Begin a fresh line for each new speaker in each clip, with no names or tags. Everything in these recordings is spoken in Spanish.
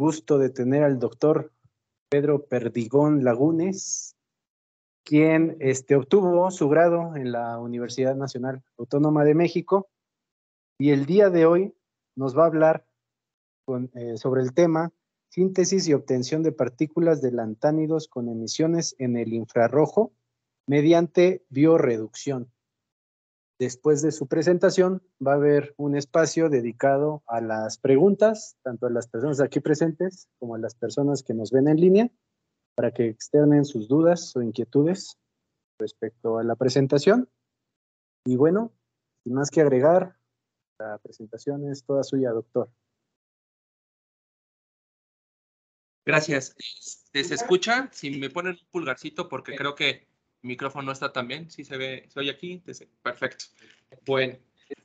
Gusto de tener al doctor Pedro Perdigón Lagunes, quien obtuvo su grado en la Universidad Nacional Autónoma de México, y el día de hoy nos va a hablar sobre el tema síntesis y obtención de partículas de lantánidos con emisiones en el infrarrojo mediante bioreducción. Después de su presentación va a haber un espacio dedicado a las preguntas, tanto a las personas aquí presentes como a las personas que nos ven en línea, para que externen sus dudas o inquietudes respecto a la presentación. Y bueno, sin más que agregar, la presentación es toda suya, doctor.
Gracias. ¿Se escucha? Si me ponen un pulgarcito, porque creo que el micrófono no está tan bien. ¿Sí se ve? ¿Soy aquí? Perfecto. Bueno,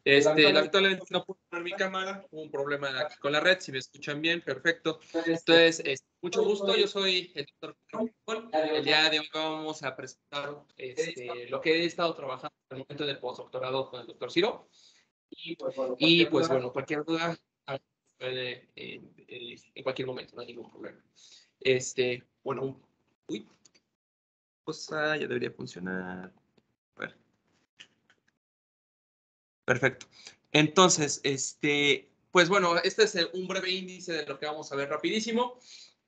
lamentablemente no puedo poner mi cámara. Hubo un problema aquí con la red. Si me escuchan bien, perfecto. Entonces, mucho gusto. Yo soy el doctor Pedro. El día de hoy vamos a presentar lo que he estado trabajando en el momento del postdoctorado con el doctor Ciro. Y pues bueno, cualquier duda en cualquier momento, no hay ningún problema. Bueno, pues ya debería funcionar. A ver. Perfecto. Entonces, pues bueno, este es un breve índice de lo que vamos a ver rapidísimo.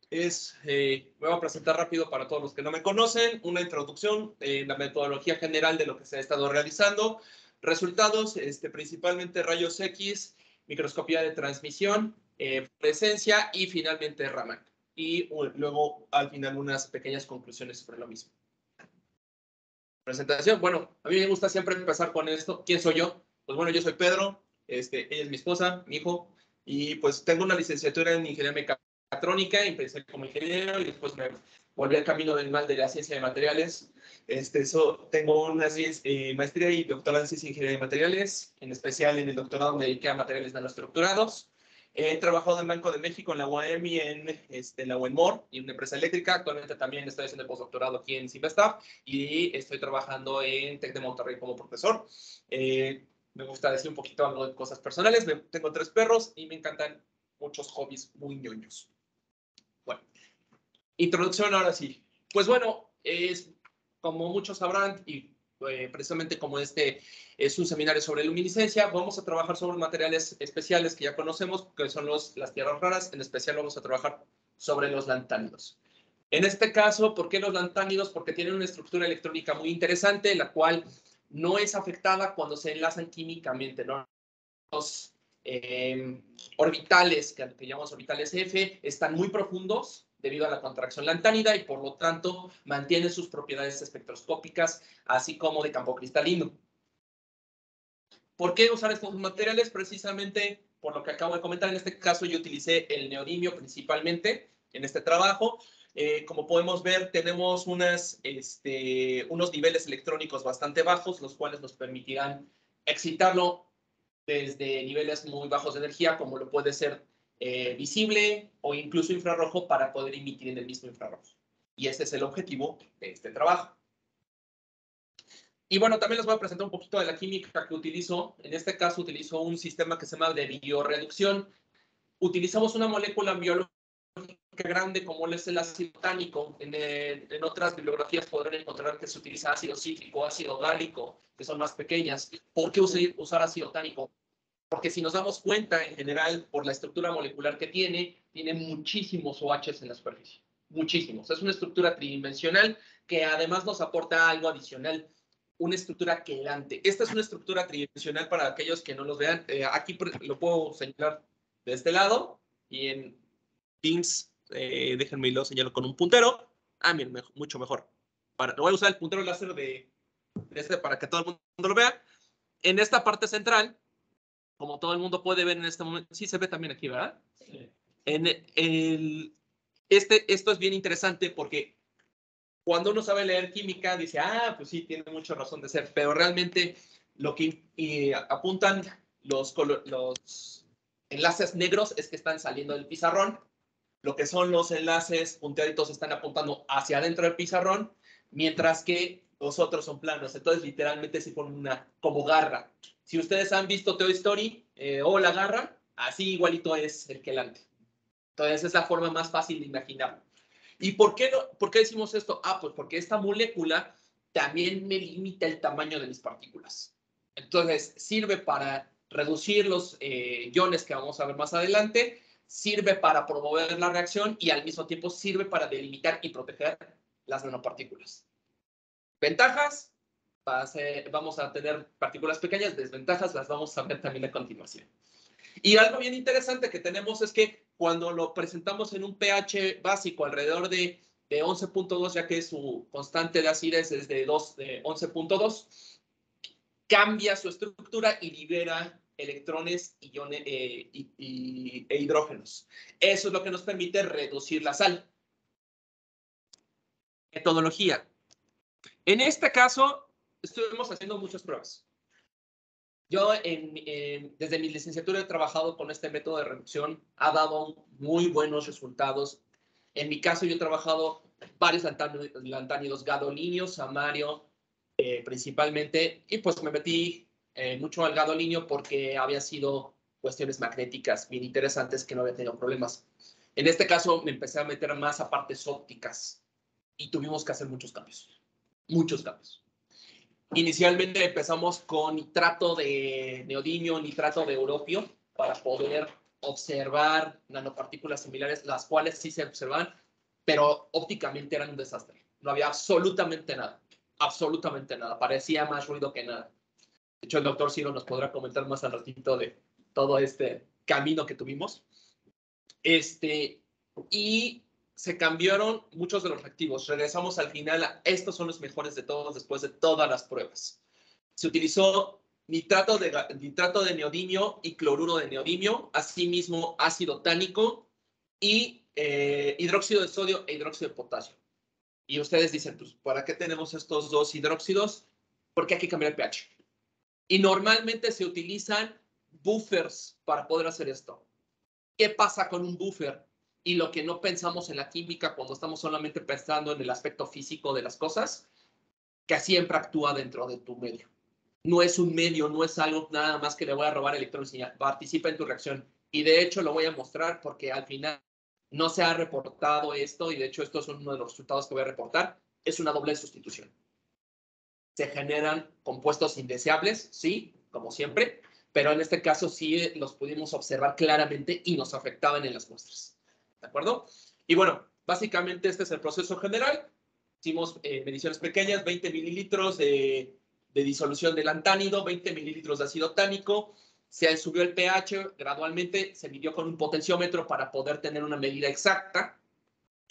Me voy a presentar rápido para todos los que no me conocen, una introducción, la metodología general de lo que se ha estado realizando, resultados, principalmente rayos X, microscopía de transmisión, presencia y finalmente Raman. Y luego, al final, unas pequeñas conclusiones sobre lo mismo. Presentación. Bueno, a mí me gusta siempre empezar con esto. ¿Quién soy yo? Pues bueno, yo soy Pedro, ella es mi esposa, mi hijo, y pues tengo una licenciatura en ingeniería mecatrónica, empecé como ingeniero y después me volví al camino del mal de la ciencia de materiales. Tengo una maestría y doctorado en ciencia de ingeniería de materiales, en especial en el doctorado me dediqué a materiales nanoestructurados. He trabajado en Banco de México, en la UAM y en la UENMOR, y en una empresa eléctrica. Actualmente también estoy haciendo el postdoctorado aquí en Cinvestav y estoy trabajando en TEC de Monterrey como profesor. Me gusta decir un poquito algo de cosas personales. Tengo 3 perros y me encantan muchos hobbies muy ñoños. Bueno, introducción ahora sí. Pues bueno, como muchos sabrán, y precisamente como este es un seminario sobre luminiscencia, vamos a trabajar sobre materiales especiales que ya conocemos, que son las tierras raras. En especial vamos a trabajar sobre los lantánidos. En este caso, ¿por qué los lantánidos? Porque tienen una estructura electrónica muy interesante, la cual no es afectada cuando se enlazan químicamente, ¿no? Los orbitales, que llamamos orbitales F, están muy profundos debido a la contracción lantánida y por lo tanto mantienen sus propiedades espectroscópicas, así como de campo cristalino. ¿Por qué usar estos materiales? Precisamente por lo que acabo de comentar. En este caso yo utilicé el neodimio principalmente en este trabajo. Como podemos ver, tenemos unos niveles electrónicos bastante bajos, los cuales nos permitirán excitarlo desde niveles muy bajos de energía, como lo puede ser visible o incluso infrarrojo, para poder emitir en el mismo infrarrojo. Y ese es el objetivo de este trabajo. Y bueno, también les voy a presentar un poquito de la química que utilizo. En este caso utilizo un sistema que se llama de bioreducción. Utilizamos una molécula biológica grande como es el ácido tánico. En otras bibliografías podrán encontrar que se utiliza ácido cítrico, ácido gálico, que son más pequeñas. ¿Por qué usar ácido tánico? Porque si nos damos cuenta, en general, por la estructura molecular que tiene muchísimos OHs en la superficie. Muchísimos. Es una estructura tridimensional que además nos aporta algo adicional, una estructura quelante. Esta es una estructura tridimensional para aquellos que no los vean. Aquí lo puedo señalar de este lado y en Teams, déjenme lo señalo con un puntero. Miren, mucho mejor. Voy a usar el puntero láser de para que todo el mundo lo vea. En esta parte central, como todo el mundo puede ver en este momento, sí se ve también aquí, ¿verdad? Sí. Esto es bien interesante porque cuando uno sabe leer química, dice, pues sí, tiene mucha razón de ser, pero realmente lo que apuntan los enlaces negros es que están saliendo del pizarrón. Lo que son los enlaces punteaditos están apuntando hacia adentro del pizarrón, mientras que los otros son planos. Entonces, literalmente se pone una como garra. Si ustedes han visto Toy Story o La Garra, así igualito es el quelante. Entonces, es la forma más fácil de imaginarlo. ¿Y por qué decimos esto? Pues porque esta molécula también me limita el tamaño de mis partículas. Entonces, sirve para reducir los iones que vamos a ver más adelante, sirve para promover la reacción y al mismo tiempo sirve para delimitar y proteger las nanopartículas. Ventajas, vamos a tener partículas pequeñas, desventajas las vamos a ver también a continuación. Y algo bien interesante que tenemos es que cuando lo presentamos en un pH básico alrededor de 11.2, ya que su constante de acidez es de 11.2, cambia su estructura y libera electrones e hidrógenos. Eso es lo que nos permite reducir la sal. Metodología. En este caso, estuvimos haciendo muchas pruebas. Yo desde mi licenciatura he trabajado con este método de reducción, ha dado muy buenos resultados. En mi caso, yo he trabajado varios lantánidos, gadolinios, samario, principalmente, y pues me metí mucho al gadolinio porque había sido cuestiones magnéticas bien interesantes que no había tenido problemas. En este caso, me empecé a meter más a partes ópticas y tuvimos que hacer muchos cambios, muchos cambios. Inicialmente empezamos con nitrato de neodimio, nitrato de europio, para poder observar nanopartículas similares, las cuales sí se observan, pero ópticamente eran un desastre. No había absolutamente nada, absolutamente nada. Parecía más ruido que nada. De hecho, el doctor Ciro nos podrá comentar más al ratito de todo este camino que tuvimos. Y se cambiaron muchos de los reactivos. Regresamos al final estos son los mejores de todos después de todas las pruebas. Se utilizó nitrato de neodimio y cloruro de neodimio, asimismo ácido tánico y hidróxido de sodio e hidróxido de potasio. Y ustedes dicen, pues, ¿para qué tenemos estos dos hidróxidos? Porque hay que cambiar el pH. Y normalmente se utilizan buffers para poder hacer esto. ¿Qué pasa con un buffer? Y lo que no pensamos en la química cuando estamos solamente pensando en el aspecto físico de las cosas, que siempre actúa dentro de tu medio. No es un medio, no es algo nada más que le voy a robar electrones y ya, participa en tu reacción. Y de hecho lo voy a mostrar porque al final no se ha reportado esto y de hecho estos son uno de los resultados que voy a reportar. Es una doble sustitución. Se generan compuestos indeseables, sí, como siempre, pero en este caso sí los pudimos observar claramente y nos afectaban en las muestras. ¿De acuerdo? Y bueno, básicamente este es el proceso general. Hicimos mediciones pequeñas, 20 mililitros de disolución de lantánido, 20 mililitros de ácido tánico. Se subió el pH gradualmente, se midió con un potenciómetro para poder tener una medida exacta,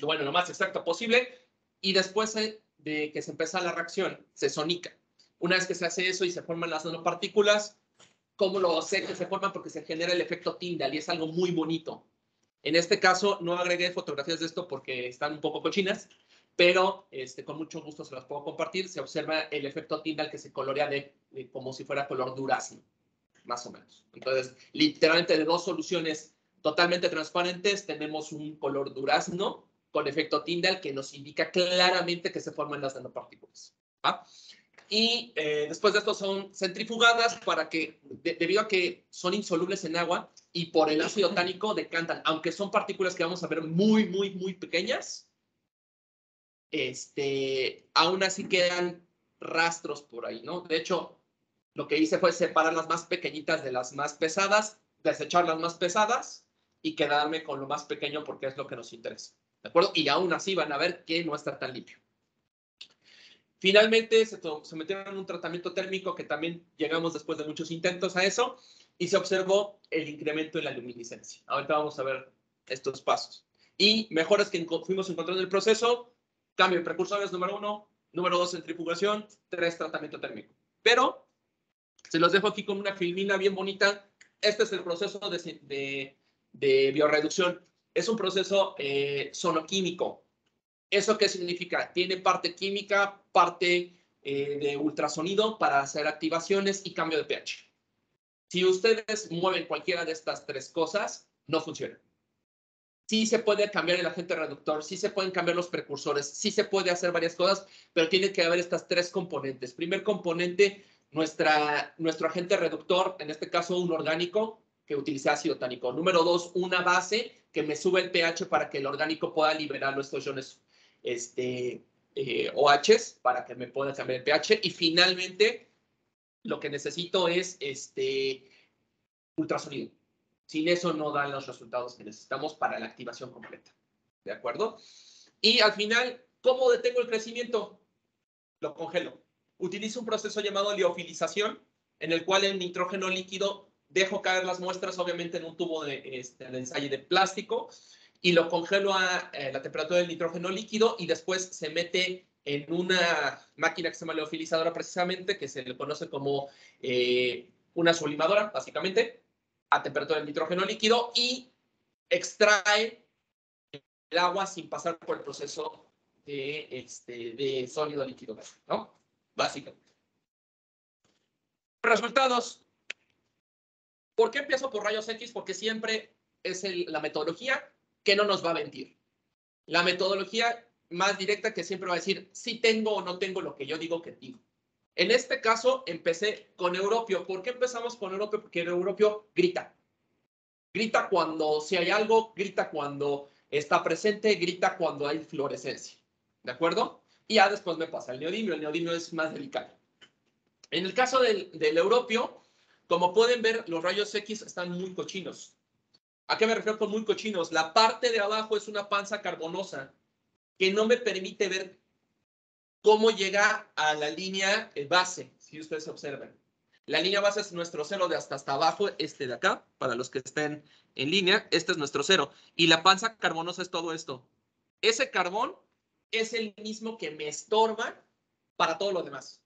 bueno, lo más exacta posible, y después de que se empieza la reacción, se sonica. Una vez que se hace eso y se forman las nanopartículas, ¿cómo lo sé que se forman? Porque se genera el efecto Tyndall y es algo muy bonito. En este caso, no agregué fotografías de esto porque están un poco cochinas, pero con mucho gusto se las puedo compartir. Se observa el efecto Tyndall que se colorea como si fuera color durazno, más o menos. Entonces, literalmente de dos soluciones totalmente transparentes, tenemos un color durazno con efecto Tyndall que nos indica claramente que se forman las nanopartículas. ¿Ah? Y después de esto son centrifugadas para que, debido a que son insolubles en agua y por el ácido tánico decantan, aunque son partículas que vamos a ver muy, muy, muy pequeñas, aún así quedan rastros por ahí, ¿no? De hecho, lo que hice fue separar las más pequeñitas de las más pesadas, desechar las más pesadas y quedarme con lo más pequeño porque es lo que nos interesa, ¿de acuerdo? Y aún así van a ver que no está tan limpio. Finalmente se metieron en un tratamiento térmico que también llegamos después de muchos intentos a eso y se observó el incremento en la luminiscencia. Ahorita vamos a ver estos pasos. Y mejoras que fuimos encontrando en el proceso, cambio de precursores número 1, número 2 centrifugación, 3 tratamiento térmico. Pero se los dejo aquí con una filmina bien bonita. Este es el proceso de biorreducción. Es un proceso sonoquímico. ¿Eso qué significa? Tiene parte química, parte de ultrasonido para hacer activaciones y cambio de pH. Si ustedes mueven cualquiera de estas tres cosas, no funciona. Sí se puede cambiar el agente reductor, sí se pueden cambiar los precursores, sí se puede hacer varias cosas, pero tiene que haber estas tres componentes. Primer componente, nuestro agente reductor, en este caso un orgánico, que utilice ácido tánico. Número 2, una base que me sube el pH para que el orgánico pueda liberar estos iones OHs para que me pueda cambiar el pH. Y finalmente, lo que necesito es ultrasonido. Sin eso no dan los resultados que necesitamos para la activación completa. ¿De acuerdo? Y al final, ¿cómo detengo el crecimiento? Lo congelo. Utilizo un proceso llamado liofilización, en el cual el nitrógeno líquido dejo caer las muestras, obviamente, en un tubo de ensayo de plástico, y lo congelo a la temperatura del nitrógeno líquido, y después se mete en una máquina que se llama liofilizadora, precisamente, que se le conoce como una sublimadora, básicamente, a temperatura del nitrógeno líquido, y extrae el agua sin pasar por el proceso de sólido líquido, ¿no? Básicamente. Resultados. ¿Por qué empiezo por rayos X? Porque siempre es la metodología que no nos va a mentir. La metodología más directa que siempre va a decir si tengo o no tengo lo que yo digo que digo. En este caso, empecé con Europio. ¿Por qué empezamos con Europio? Porque Europio grita. Grita cuando si hay algo, grita cuando está presente, grita cuando hay fluorescencia. ¿De acuerdo? Y ya después me pasa el neodimio. El neodimio es más delicado. En el caso del Europio, como pueden ver, los rayos X están muy cochinos. ¿A qué me refiero con muy cochinos? La parte de abajo es una panza carbonosa que no me permite ver cómo llega a la línea base, si ustedes observan. La línea base es nuestro cero de hasta abajo, de acá, para los que estén en línea, este es nuestro cero. Y la panza carbonosa es todo esto. Ese carbón es el mismo que me estorba para todo lo demás.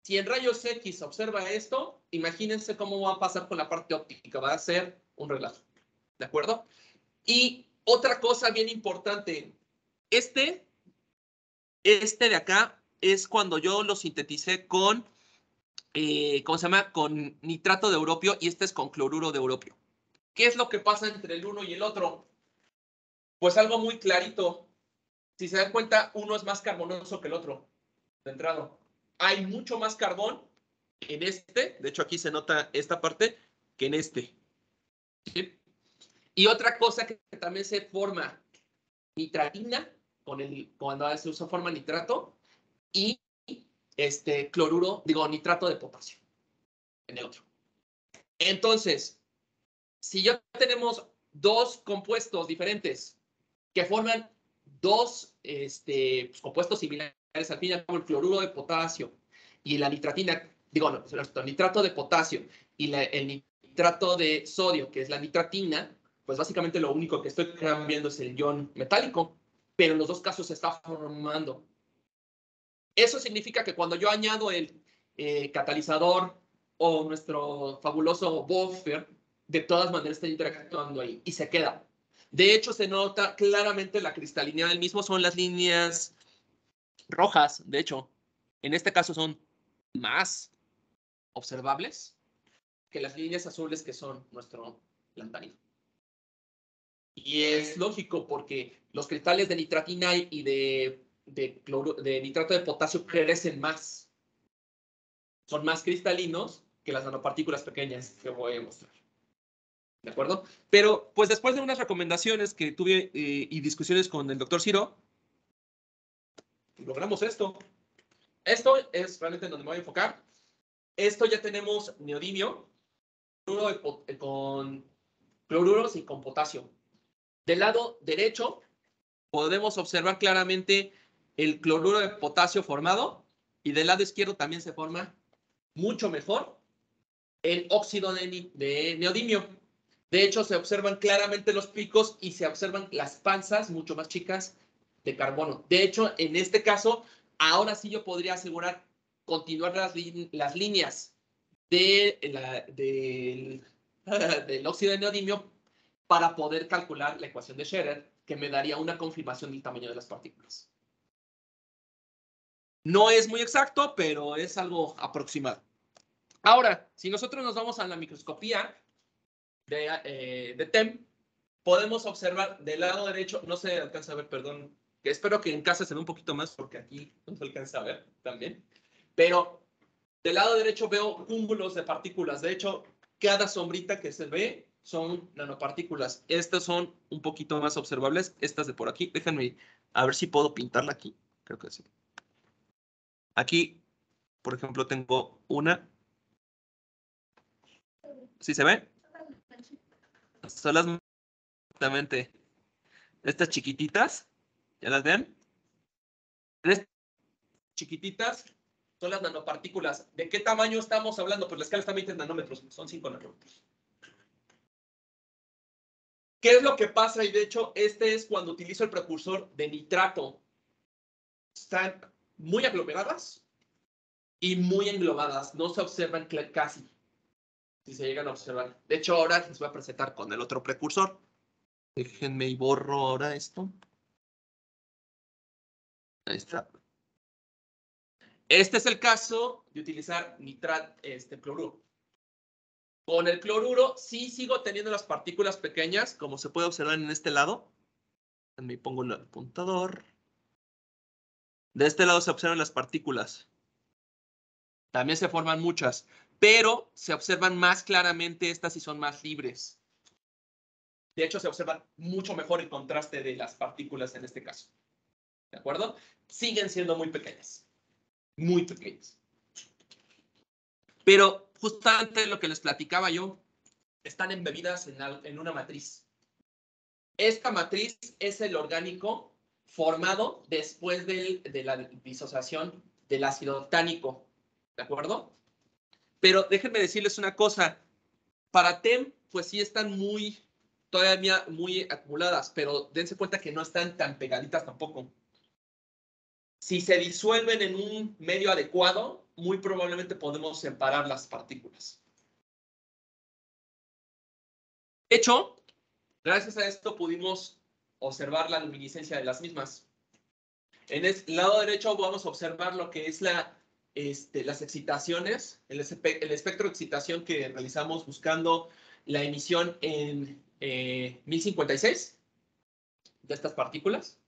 Si en rayos X observa esto, imagínense cómo va a pasar con la parte óptica. Va a ser un relajo. ¿De acuerdo? Y otra cosa bien importante. Este de acá es cuando yo lo sinteticé con, ¿cómo se llama? Con nitrato de europio y este es con cloruro de europio. ¿Qué es lo que pasa entre el uno y el otro? Pues algo muy clarito. Si se dan cuenta, uno es más carbonoso que el otro, de entrada. Hay mucho más carbón en de hecho aquí se nota esta parte, que en este. ¿Sí? Y otra cosa que también se forma nitratina, cuando se usa forma nitrato, y nitrato de potasio en el otro. Entonces, si ya tenemos dos compuestos diferentes que forman dos compuestos similares, al fin y al cabo el cloruro de potasio y la nitratina, el nitrato de potasio y el nitrato de sodio, que es la nitratina, pues básicamente lo único que estoy cambiando es el ion metálico, pero en los dos casos se está formando. Eso significa que cuando yo añado el catalizador o nuestro fabuloso buffer, de todas maneras está interactuando ahí y se queda. De hecho, se nota claramente la cristalinidad del mismo, son las líneas rojas, de hecho, en este caso son más observables que las líneas azules que son nuestro lantanino. Y es lógico porque los cristales de nitratina y de nitrato de potasio crecen más. Son más cristalinos que las nanopartículas pequeñas que voy a mostrar. ¿De acuerdo? Pero, pues después de unas recomendaciones que tuve y discusiones con el doctor Ciro, logramos esto. Esto es realmente donde me voy a enfocar. Esto ya tenemos neodimio con cloruros y con potasio. Del lado derecho podemos observar claramente el cloruro de potasio formado y del lado izquierdo también se forma mucho mejor el óxido de neodimio. De hecho, se observan claramente los picos y se observan las panzas mucho más chicas de carbono. De hecho, en este caso, ahora sí yo podría asegurar continuar las líneas del óxido de neodimio para poder calcular la ecuación de Scherer, que me daría una confirmación del tamaño de las partículas. No es muy exacto, pero es algo aproximado. Ahora, si nosotros nos vamos a la microscopía de TEM, podemos observar del lado derecho, no se alcanza a ver, perdón, que espero que en casa se vea un poquito más, porque aquí no se alcanza a ver también, pero del lado derecho veo cúmulos de partículas. De hecho, cada sombrita que se ve son nanopartículas. Estas son un poquito más observables. Estas de por aquí. Déjenme a ver si puedo pintarla aquí. Creo que sí. Aquí, por ejemplo, tengo una. ¿Sí se ve? Son las exactamente estas chiquititas. ¿Ya las ven? Estas chiquititas son las nanopartículas. ¿De qué tamaño estamos hablando? Pues la escala está en 20 nanómetros. Son 5 nanómetros. ¿Qué es lo que pasa? Y de hecho, este es cuando utilizo el precursor de nitrato. Están muy aglomeradas y muy englobadas. No se observan casi, si se llegan a observar. De hecho, ahora les voy a presentar con el otro precursor. Déjenme y borro ahora esto. Ahí está. Este es el caso de utilizar cloruro. Con el cloruro sí sigo teniendo las partículas pequeñas, como se puede observar en este lado. Me pongo el apuntador. De este lado se observan las partículas. También se forman muchas, pero se observan más claramente estas y son más libres. De hecho, se observa mucho mejor el contraste de las partículas en este caso. ¿De acuerdo? Siguen siendo muy pequeñas. Muy pequeñas. Pero justamente lo que les platicaba yo, están embebidas en una matriz. Esta matriz es el orgánico formado después de la disociación del ácido octánico. ¿De acuerdo? Pero déjenme decirles una cosa. Para TEM, pues sí están todavía muy acumuladas, pero dense cuenta que no están tan pegaditas tampoco. Si se disuelven en un medio adecuado, muy probablemente podemos separar las partículas. De hecho, gracias a esto pudimos observar la luminiscencia de las mismas. En el lado derecho vamos a observar lo que es las excitaciones, el espectro de excitación que realizamos buscando la emisión en 1056 de estas partículas.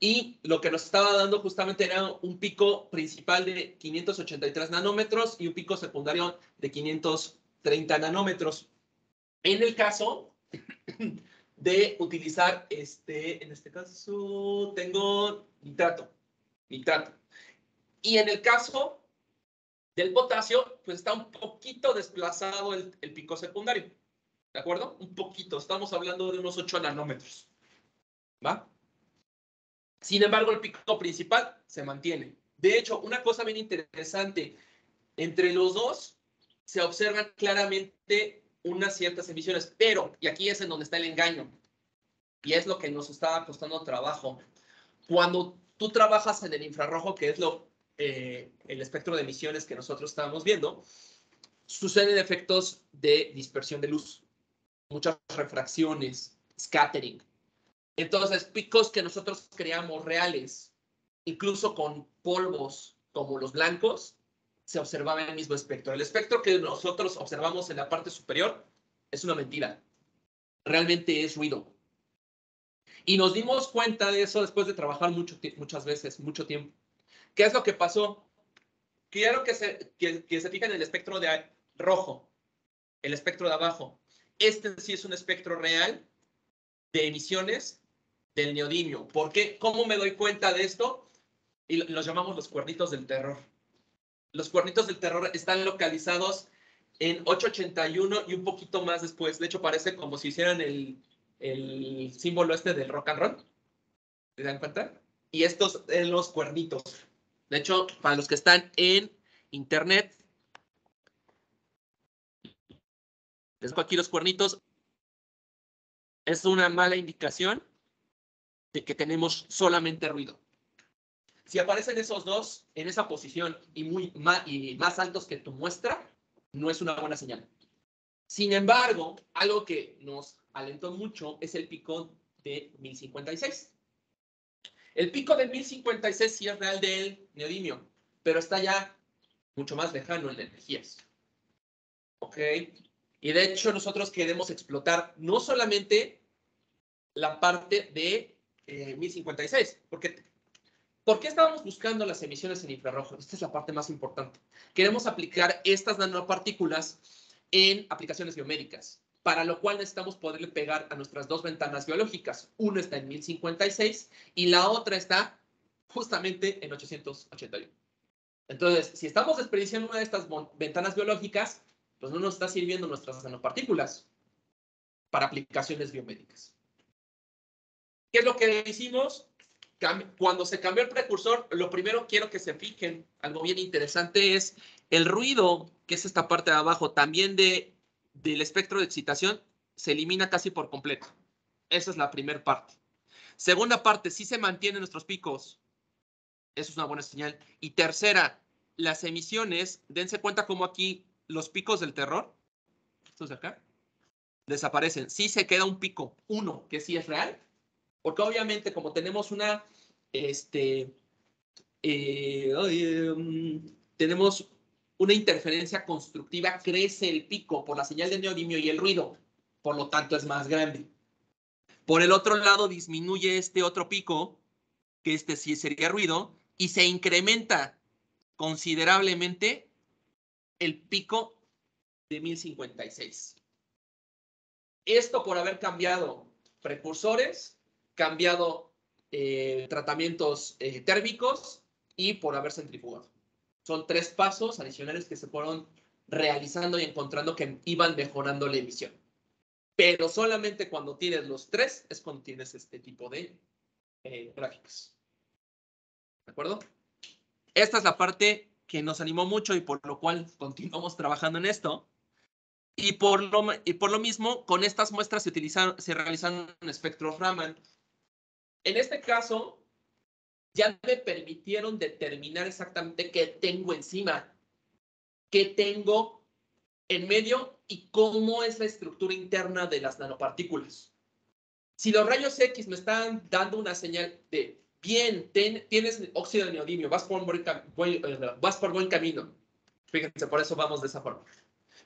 Y lo que nos estaba dando justamente era un pico principal de 583 nanómetros y un pico secundario de 530 nanómetros. En el caso de utilizar, en este caso, tengo nitrato. Y en el caso del potasio, pues está un poquito desplazado el pico secundario. ¿De acuerdo? Un poquito. Estamos hablando de unos 8 nanómetros. ¿Va? Sin embargo, el pico principal se mantiene. De hecho, una cosa bien interesante, entre los dos se observan claramente unas ciertas emisiones, pero, y aquí es en donde está el engaño, y es lo que nos está costando trabajo. Cuando tú trabajas en el infrarrojo, que es el espectro de emisiones que nosotros estábamos viendo, suceden efectos de dispersión de luz, muchas refracciones, scattering. Entonces, picos que nosotros creamos reales, incluso con polvos como los blancos, se observaba el mismo espectro. El espectro que nosotros observamos en la parte superior es una mentira. Realmente es ruido. Y nos dimos cuenta de eso después de trabajar muchas veces, mucho tiempo. ¿Qué es lo que pasó? Quiero que se fijen en el espectro de rojo, el espectro de abajo. Este sí es un espectro real de emisiones del neodimio. ¿Por qué? ¿Cómo me doy cuenta de esto? Y los llamamos los cuernitos del terror. Los cuernitos del terror están localizados en 881 y un poquito más después. De hecho, parece como si hicieran el símbolo del rock and roll. ¿Se dan cuenta? Y estos son los cuernitos. De hecho, para los que están en internet, les dejo aquí los cuernitos. Es una mala indicación de que tenemos solamente ruido. Si aparecen esos dos en esa posición y más altos que tu muestra, no es una buena señal. Sin embargo, algo que nos alentó mucho es el pico de 1056. El pico de 1056 sí es real del neodimio, pero está ya mucho más lejano en energías. ¿Ok? Y de hecho nosotros queremos explotar no solamente la parte de 1056, porque ¿por qué estábamos buscando las emisiones en infrarrojo? Esta es la parte más importante. Queremos aplicar estas nanopartículas en aplicaciones biomédicas para lo cual necesitamos poderle pegar a nuestras dos ventanas biológicas. Una está en 1056 y la otra está justamente en 881. Entonces, si estamos desperdiciando una de estas ventanas biológicas, pues no nos está sirviendo nuestras nanopartículas para aplicaciones biomédicas. ¿Qué es lo que hicimos? Cuando se cambió el precursor, lo primero quiero que se fijen, algo bien interesante es el ruido, que es esta parte de abajo, también del espectro de excitación, se elimina casi por completo. Esa es la primera parte. Segunda parte, sí se mantienen nuestros picos. Eso es una buena señal. Y tercera, las emisiones, dense cuenta como aquí los picos del terror, estos de acá, desaparecen. Sí se queda un pico, uno, que sí es real, porque obviamente como tenemos una, tenemos una interferencia constructiva, crece el pico por la señal de neodimio y el ruido, por lo tanto es más grande. Por el otro lado disminuye este otro pico, que este sí sería ruido, y se incrementa considerablemente el pico de 1056. Esto por haber cambiado precursores, cambiado tratamientos térmicos y por haber centrifugado. Son 3 pasos adicionales que se fueron realizando y encontrando que iban mejorando la emisión. Pero solamente cuando tienes los 3 es cuando tienes este tipo de gráficas. ¿De acuerdo? Esta es la parte que nos animó mucho y por lo cual continuamos trabajando en esto. Y por lo mismo, con estas muestras se realizan espectros Raman. En este caso, ya me permitieron determinar exactamente qué tengo encima, qué tengo en medio y cómo es la estructura interna de las nanopartículas. Si los rayos X me están dando una señal de, bien, tienes óxido de neodimio, vas por buen camino. Fíjense, por eso vamos de esa forma.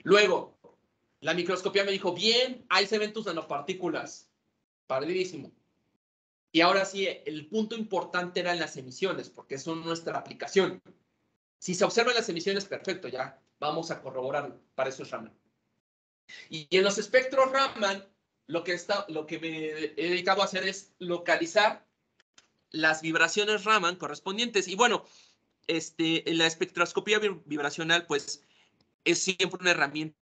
Luego, la microscopía me dijo, bien, ahí se ven tus nanopartículas. Padrísimo. Y ahora sí, el punto importante eran las emisiones, porque son nuestra aplicación. Si se observan las emisiones, perfecto, ya vamos a corroborarlo. Para eso es Raman. Y en los espectros Raman, lo que me he dedicado a hacer es localizar las vibraciones Raman correspondientes. Y bueno, la espectroscopía vibracional, pues, es siempre una herramienta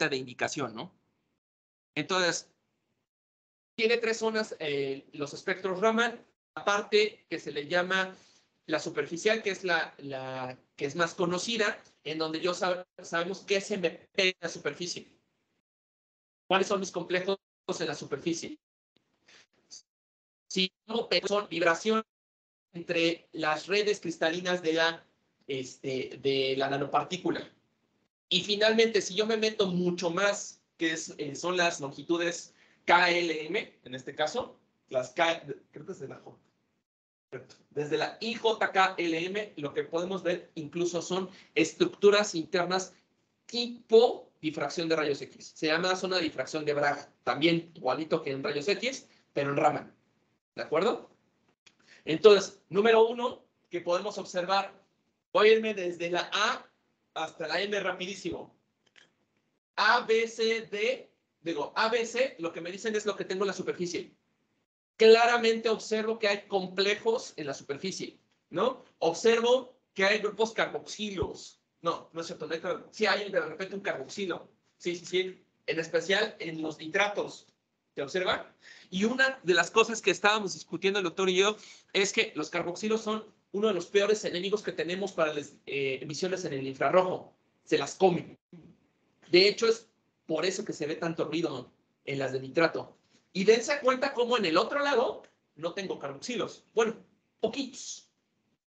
de indicación, ¿no? Entonces, tiene 3 zonas los espectros Raman, aparte que se le llama la superficial, que es la que es más conocida, en donde sabemos qué se me pega en la superficie. ¿Cuáles son mis complejos en la superficie? Si no, son vibraciones entre las redes cristalinas de la nanopartícula. Y finalmente, si yo me meto mucho más, que son las longitudes KLM, en este caso, las K, creo que es de la J. Desde la IJKLM, lo que podemos ver incluso son estructuras internas tipo difracción de rayos X. Se llama zona de difracción de Bragg, también igualito que en rayos X, pero en Raman. ¿De acuerdo? Entonces, número 1, que podemos observar, voy a irme desde la A hasta la M rapidísimo. A, B, C, D, digo, A, B, C, lo que me dicen es lo que tengo en la superficie. Claramente observo que hay complejos en la superficie, ¿no? Observo que hay grupos carboxilos. No, no es cierto, sí hay de repente un carboxilo. Sí. En especial en los nitratos. ¿Se observa? Y una de las cosas que estábamos discutiendo el doctor y yo es que los carboxilos son uno de los peores enemigos que tenemos para las emisiones en el infrarrojo. Se las comen. De hecho, es por eso que se ve tanto ruido en las de nitrato. Y dense cuenta cómo en el otro lado no tengo carboxilos. Bueno, poquitos.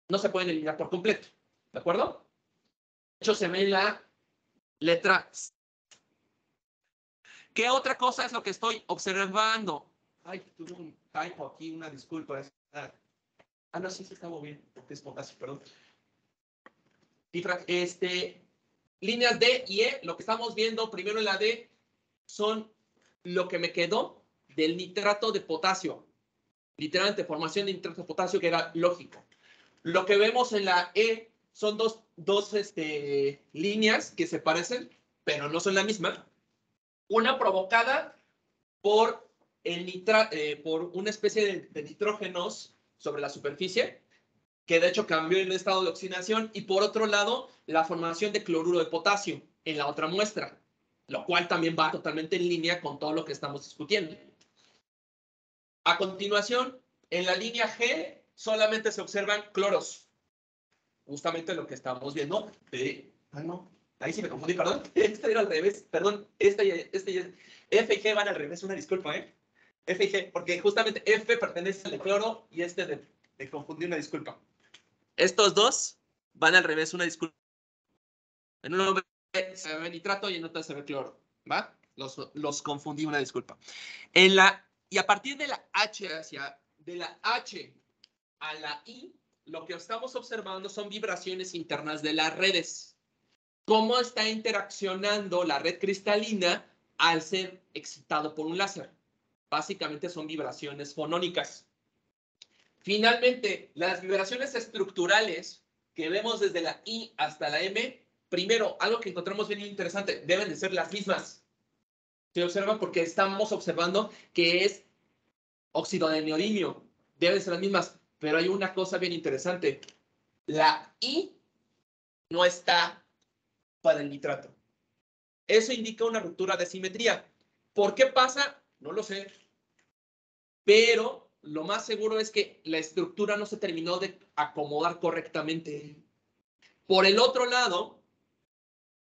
No se pueden eliminar por completo. ¿De acuerdo? De hecho, se ve la letra C. ¿Qué otra cosa es lo que estoy observando? Ay, tuve un typo aquí, una disculpa. No, sí se está moviendo, porque es potasio, perdón. Líneas D y E, lo que estamos viendo primero en la D son lo que me quedó del nitrato de potasio. Literalmente, formación de nitrato de potasio, que era lógico. Lo que vemos en la E son dos líneas que se parecen, pero no son la misma. Una provocada por, por una especie de nitrógenos sobre la superficie, que de hecho cambió el estado de oxidación, y por otro lado, la formación de cloruro de potasio en la otra muestra, lo cual también va totalmente en línea con todo lo que estamos discutiendo. A continuación, en la línea G solamente se observan cloros. Justamente lo que estamos viendo no, ahí sí me confundí, perdón. Este era al revés, perdón. F y G van al revés, una disculpa, F y G, porque justamente F pertenece al de cloro y este de confundí, una disculpa. Estos dos van al revés, una disculpa. En uno se ve nitrato y en otro se ve cloro, ¿va? Los confundí, una disculpa. Y a partir de la H de la H a la I, lo que estamos observando son vibraciones internas de las redes. ¿Cómo está interaccionando la red cristalina al ser excitado por un láser? Básicamente son vibraciones fonónicas. Finalmente, las vibraciones estructurales que vemos desde la I hasta la M, primero, algo que encontramos bien interesante, deben de ser las mismas. Se observa porque estamos observando que es óxido de neodimio. Deben ser las mismas, pero hay una cosa bien interesante. La I no está para el nitrato. Eso indica una ruptura de simetría. ¿Por qué pasa? No lo sé. Pero lo más seguro es que la estructura no se terminó de acomodar correctamente. Por el otro lado,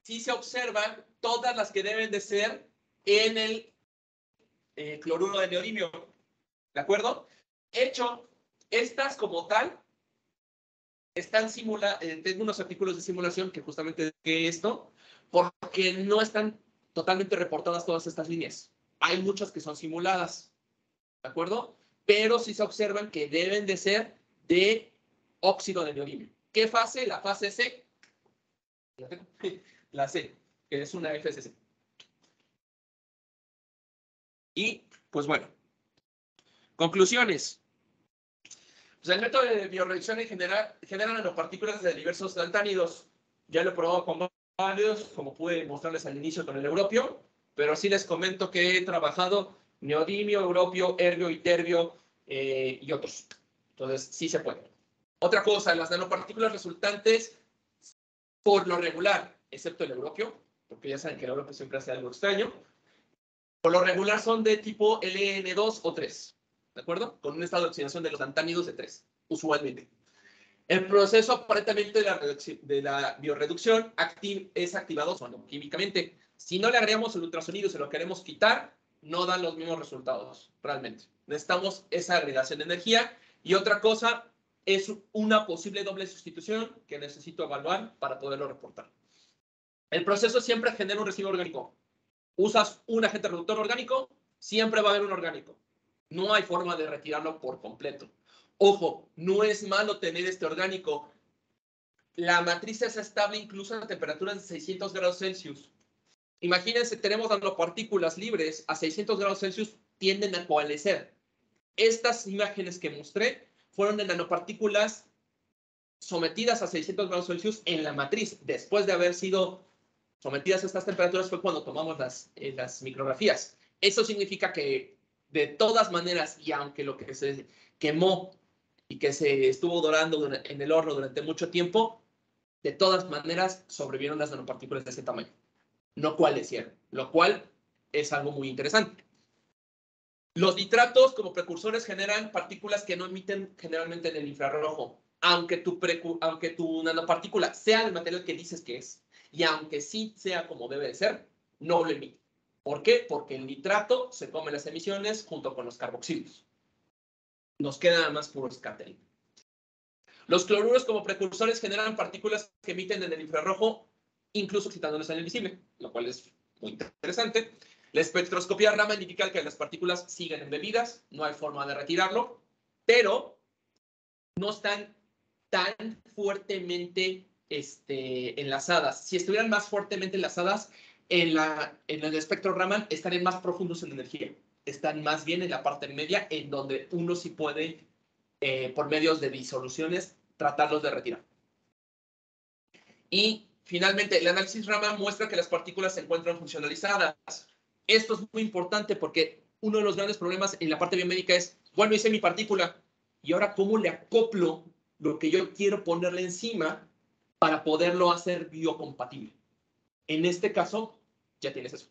sí se observan todas las que deben de ser en el cloruro de neodimio. ¿De acuerdo? Hecho, estas como tal están simuladas, tengo unos artículos de simulación que justamente que esto, porque no están totalmente reportadas todas estas líneas. Hay muchas que son simuladas, ¿de acuerdo? Pero sí se observan que deben de ser de óxido de neodimio. ¿Qué fase? La fase C. La C, que es una FCC. Y, pues bueno, conclusiones. Pues el método de biorreacción en general genera nanopartículas de diversos lantánidos. Ya lo he probado con varios, como pude mostrarles al inicio con el europio, pero sí les comento que he trabajado neodimio, europio, erbio, iterbio y otros. Entonces, sí se puede. Otra cosa, las nanopartículas resultantes, por lo regular, excepto el europio, porque ya saben que el europio siempre hace algo extraño, por lo regular son de tipo LN2 o 3, ¿de acuerdo? Con un estado de oxidación de los lantánidos de 3, usualmente. El proceso aparentemente de la biorreducción es activado químicamente. Si no le agregamos el ultrasonido y se lo queremos quitar, no dan los mismos resultados, realmente. Necesitamos esa agregación de energía. Y otra cosa es una posible doble sustitución que necesito evaluar para poderlo reportar. El proceso siempre genera un residuo orgánico. Usas un agente reductor orgánico, siempre va a haber un orgánico. No hay forma de retirarlo por completo. Ojo, no es malo tener este orgánico. La matriz es estable incluso a temperaturas de 600 grados Celsius. Imagínense, tenemos nanopartículas libres a 600 grados Celsius, tienden a coalescer. Estas imágenes que mostré fueron de nanopartículas sometidas a 600 grados Celsius en la matriz. Después de haber sido sometidas a estas temperaturas fue cuando tomamos las micrografías. Eso significa que de todas maneras, y aunque lo que se quemó y que se estuvo dorando en el horno durante mucho tiempo, de todas maneras sobrevivieron las nanopartículas de ese tamaño. No coalescieron, lo cual es algo muy interesante. Los nitratos como precursores generan partículas que no emiten generalmente en el infrarrojo, aunque tu nanopartícula sea el material que dices que es, y aunque sí sea como debe de ser, no lo emite. ¿Por qué? Porque el nitrato se come las emisiones junto con los carboxilos. Nos queda nada más puro scattering. Los cloruros como precursores generan partículas que emiten en el infrarrojo, incluso excitándolas en el visible, lo cual es muy interesante. La espectroscopía Raman indica que las partículas siguen embebidas, no hay forma de retirarlo, pero no están tan fuertemente enlazadas. Si estuvieran más fuertemente enlazadas, en el espectro Raman estarían más profundos en energía. Están más bien en la parte media, en donde uno sí puede, por medios de disoluciones, tratarlos de retirar. Y finalmente, el análisis Raman muestra que las partículas se encuentran funcionalizadas. Esto es muy importante porque uno de los grandes problemas en la parte biomédica es, bueno, hice mi partícula, y ahora ¿cómo le acoplo lo que yo quiero ponerle encima para poderlo hacer biocompatible? En este caso, ya tienes eso.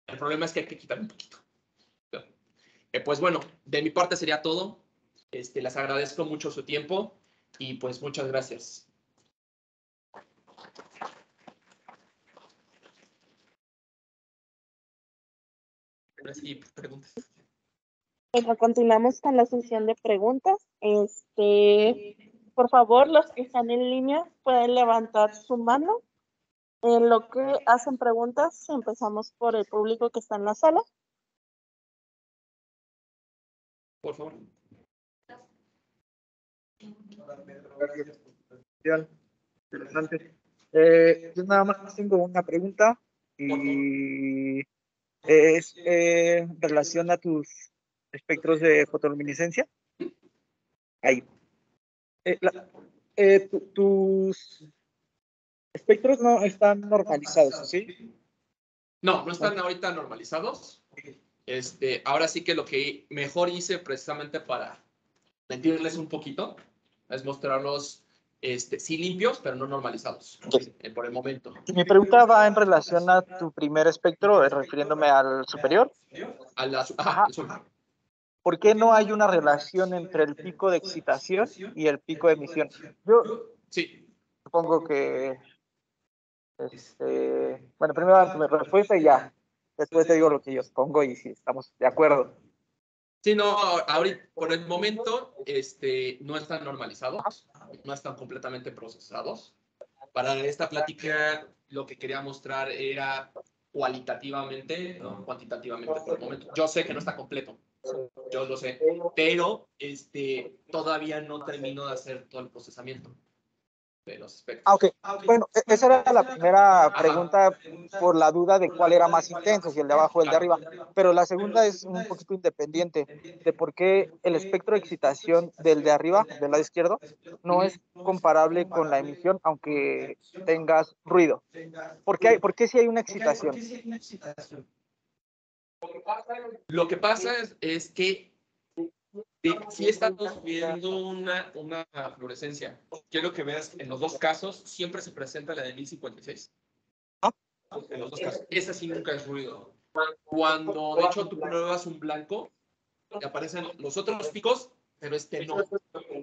El problema es que hay que quitar un poquito. Pues bueno, de mi parte sería todo. Les agradezco mucho su tiempo y pues muchas gracias. Sí, preguntas.
Bueno, continuamos con la sesión de preguntas. Por favor, los que están en línea pueden levantar su mano. En lo que hacen preguntas, empezamos por el público que está en la sala.
Por favor.
Interesante. Yo nada más tengo una pregunta y es en relación a tus espectros de fotoluminiscencia. Ahí. Tus espectros no están normalizados, ¿sí?
No, no están ahorita normalizados. Ahora sí que lo que mejor hice precisamente para mentirles un poquito es mostrarlos sí limpios, pero no normalizados por el momento.
Mi pregunta va en relación a tu primer espectro, refiriéndome al superior.
Ajá.
¿Por qué no hay una relación entre el pico de excitación y el pico de emisión? Yo
sí.
Supongo que, bueno, primero dame tu respuesta y ya, después te digo lo que yo supongo y si estamos de acuerdo.
Sí, no, ahorita, por el momento, no están normalizados, no están completamente procesados. Para esta plática, lo que quería mostrar era cualitativamente, no cuantitativamente por el momento. Yo sé que no está completo, yo lo sé, pero todavía no termino de hacer todo el procesamiento de los espectros.
Ok, bueno, esa era la primera pregunta por la duda de cuál era más intenso, si el de abajo o el de arriba, pero la segunda es un poquito independiente de por qué el espectro de excitación del de arriba, del lado izquierdo, no es comparable con la emisión, aunque tengas ruido. ¿Por qué si hay una excitación?
Lo que pasa es que sí estamos viendo una fluorescencia. Quiero que veas, en los dos casos, siempre se presenta la de 1056. En los dos casos. Esa sí nunca es ruido. Cuando, de hecho, tú pruebas un blanco, te aparecen los otros picos, pero no.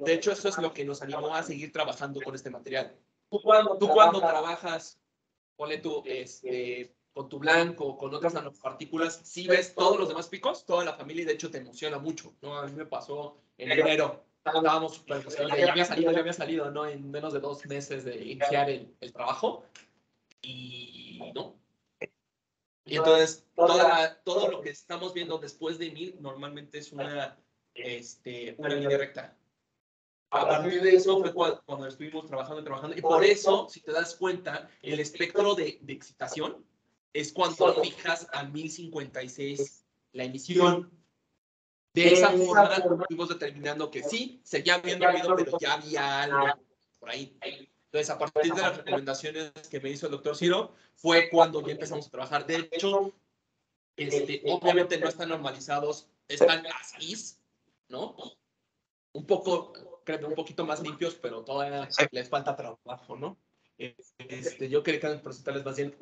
De hecho, eso es lo que nos animó a seguir trabajando con este material. Tú cuando trabajas, ponle tú, con tu blanco, con otras nanopartículas, sí ves todos los demás picos, toda la familia, y de hecho te emociona mucho, ¿no? A mí me pasó en enero, estábamos súper emocionados, ya había salido, ¿no? En menos de 2 meses de iniciar el trabajo, y no. Y entonces, todo lo que estamos viendo después de 1000 normalmente es una línea recta. A partir de eso fue cuando estuvimos trabajando, y por eso, si te das cuenta, el espectro de excitación es cuando fijas a 1056 la emisión. De esa forma, fuimos determinando que sí, seguía habiendo ruido, pero ya había algo por ahí. Entonces, a partir de las recomendaciones que me hizo el doctor Ciro, fue cuando ya empezamos a trabajar. De hecho, obviamente no están normalizados, están así, ¿no? Un poquito más limpios, pero todavía les falta trabajo, ¿no? Yo quería presentarles más bien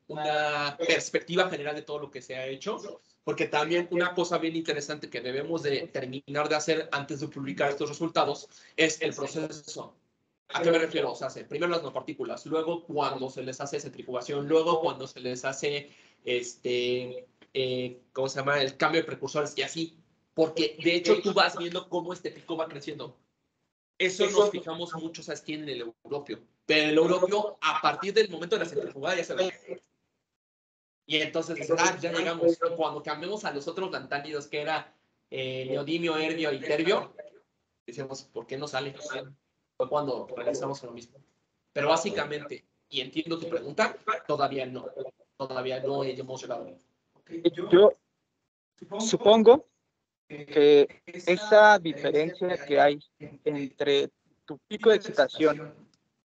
una perspectiva general de todo lo que se ha hecho, porque también una cosa bien interesante que debemos de terminar de hacer antes de publicar estos resultados es el proceso. ¿A qué me refiero? O sea, primero las nanopartículas, luego cuando se les hace centrifugación, luego cuando se les hace, ¿cómo se llama? El cambio de precursores y así. Porque de hecho tú vas viendo cómo este pico va creciendo. Eso nos fijamos mucho, ¿sabes quién? En el europeo. Pero el europeo, a partir del momento de la centrifugada, ya se ve. Y entonces dices, ya llegamos. Y cuando cambiamos a los otros lantánidos, que era neodimio, erbio y terbio, decíamos, ¿por qué no sale? Fue cuando realizamos lo mismo. Pero básicamente, y entiendo tu pregunta, todavía no hemos llegado.
Yo supongo que esa diferencia que hay entre tu pico de excitación,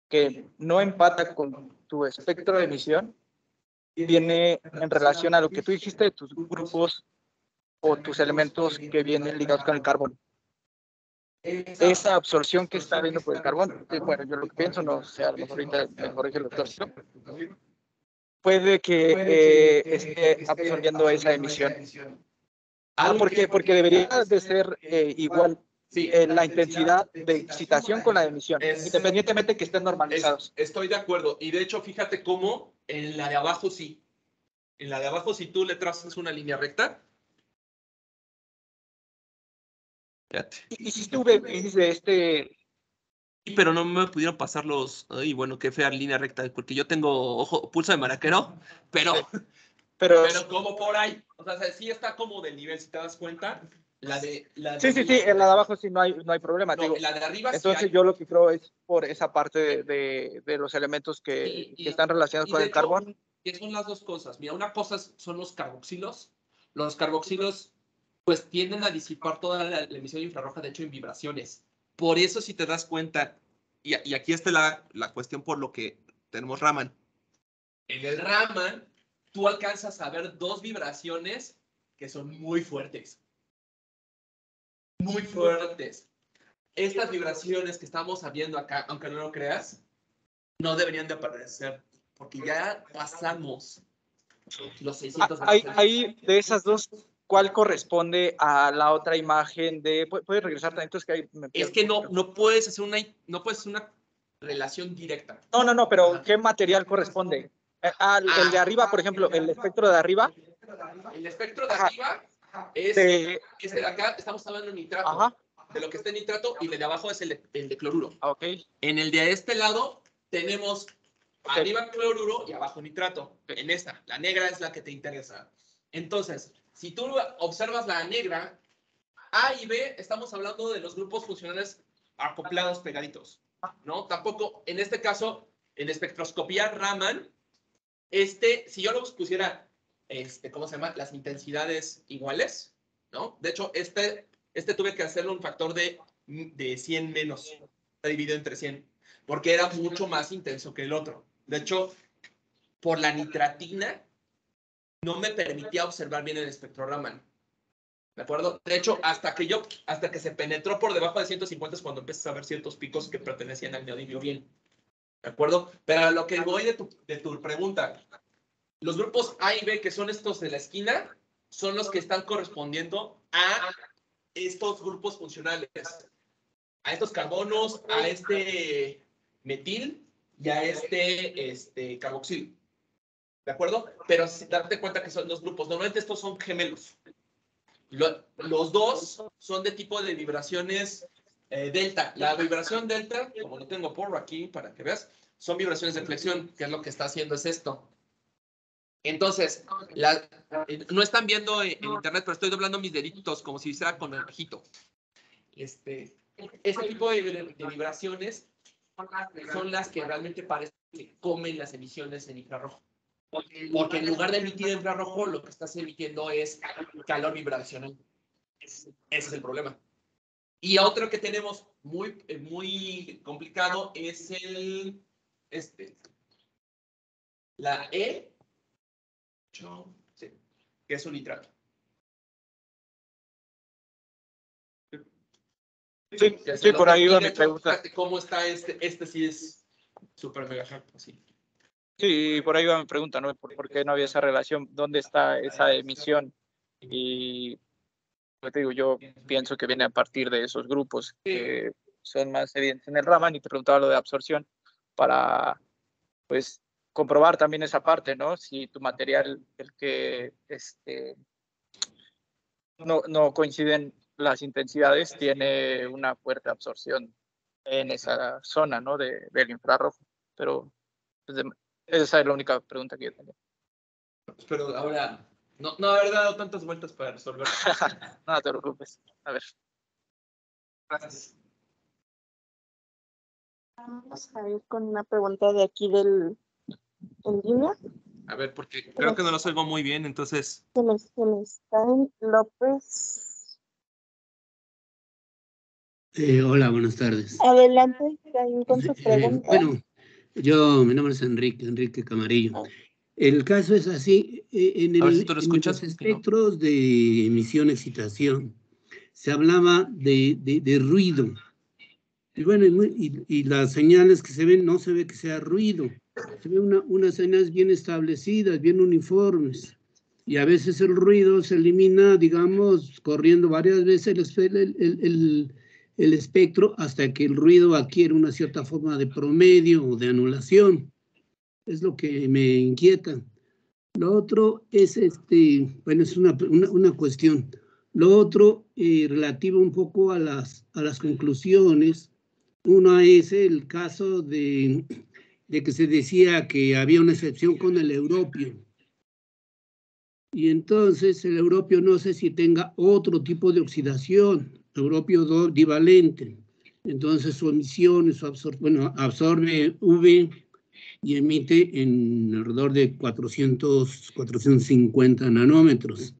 que no empata con tu espectro de emisión, viene en relación a lo que tú dijiste de tus grupos o tus elementos que vienen ligados con el carbón. Esa absorción que está habiendo por el carbón, bueno, yo lo que pienso, no sé, a lo mejor ahorita me corrige el doctor, puede que esté absorbiendo esa emisión. ¿Por qué? Porque debería de ser igual la intensidad de excitación con la emisión, independientemente que estén normalizados.
Estoy de acuerdo. Y de hecho, fíjate cómo en la de abajo sí. En la de abajo, si tú le trazas una línea recta. Fíjate.
Hiciste un índice de este.
Sí, pero no me pudieron pasar los. Ay, bueno, qué fea línea recta, porque yo tengo pulso de maraquero, pero como por ahí. O sea, sí está como del nivel, si te das cuenta. Sí,
en la de abajo sí no hay problema.
No,
digo,
la de arriba
entonces
sí hay.
yo lo que creo es por esa parte de los elementos que están relacionados con el carbón.
¿Qué son las dos cosas? Mira, una cosa son los carboxilos. Los carboxilos pues tienden a disipar toda la emisión infrarroja, de hecho, en vibraciones. Por eso, si te das cuenta, y aquí está la cuestión por lo que tenemos Raman. En el Raman, tú alcanzas a ver dos vibraciones que son muy fuertes. Muy fuertes. Estas vibraciones que estamos viendo acá, aunque no lo creas, no deberían de aparecer, porque ya pasamos los 600 grados.
Ahí, de esas dos, ¿cuál corresponde a la otra imagen de... ¿Puedes regresar tanto?
Es que no puedes hacer una relación directa.
No, pero ¿qué material corresponde? El de arriba, por ejemplo, el espectro de arriba.
El espectro de arriba es de acá, estamos hablando de nitrato.
Ajá.
De lo que está en nitrato, y el de abajo es el de cloruro.
Okay.
En el de este lado tenemos arriba cloruro y abajo nitrato. En esta, la negra es la que te interesa. Entonces, si tú observas la negra, A y B, estamos hablando de los grupos funcionales acoplados pegaditos, ¿no? Tampoco, en este caso, en espectroscopía Raman, si yo lo pusiera, ¿cómo se llama? Las intensidades iguales, ¿no? De hecho, tuve que hacerle un factor de 100 menos, está dividido entre 100, porque era mucho más intenso que el otro. De hecho, por la nitratina, no me permitía observar bien el espectro Raman. ¿De acuerdo? De hecho, hasta que se penetró por debajo de 150 es cuando empiezas a ver ciertos picos que pertenecían al neodimio bien. ¿De acuerdo? Pero a lo que voy de tu pregunta, los grupos A y B, que son estos de la esquina, son los que están correspondiendo a estos grupos funcionales. A estos carbonos, a este metil y a este carboxil. ¿De acuerdo? Pero date cuenta que son dos grupos. Normalmente estos son gemelos. Los dos son de tipo de vibraciones delta. La vibración delta, como lo tengo por aquí para que veas, son vibraciones de flexión, que es lo que está haciendo es esto. Entonces, no están viendo en internet, pero estoy doblando mis deditos como si hiciera con el ojito. Ese tipo de vibraciones son las que realmente parece que comen las emisiones en infrarrojo. Porque en lugar de emitir infrarrojo, lo que estás emitiendo es calor vibracional. Ese es el problema. Y otro que tenemos muy complicado es la E, sí, que es un nitrato.
Sí, por ahí va mi pregunta.
¿Cómo está este sí es súper mega hard, así.
Sí, por ahí va mi pregunta, ¿no? ¿Por qué no había esa relación? ¿Dónde está esa emisión? Y te digo, yo pienso que viene a partir de esos grupos que son más evidentes en el Raman, y te preguntaba lo de absorción para, pues, comprobar también esa parte, ¿no? Si tu material, el que no coinciden las intensidades, tiene una fuerte absorción en esa zona, ¿no? Del infrarrojo. Pero pues, esa es la única pregunta que yo tenía.
Pero ahora, no haber dado tantas vueltas para resolver.
No te preocupes. A ver.
Gracias.
Vamos a ir con una pregunta de aquí en línea.
A ver, porque creo que no los oigo muy bien, entonces.
Celestine López.
Hola, buenas tardes.
Adelante, Caín, con su pregunta.
Bueno, mi nombre es Enrique Camarillo. El caso es así, en
A ver si tú lo
en
escuchas.
los espectros de emisión-excitación se hablaba de ruido. Y bueno, y las señales que se ven, no se ve que sea ruido. Se ven unas señales bien establecidas, bien uniformes. Y a veces el ruido se elimina, digamos, corriendo varias veces el espectro hasta que el ruido adquiere una cierta forma de promedio o de anulación. Es lo que me inquieta. Lo otro es, bueno, es una cuestión. Lo otro, relativo un poco a las conclusiones. Uno es el caso de que se decía que había una excepción con el europio. Y entonces el europio no sé si tenga otro tipo de oxidación, europio divalente. Entonces su emisión, absorbe UV y emite en alrededor de 450 nanómetros.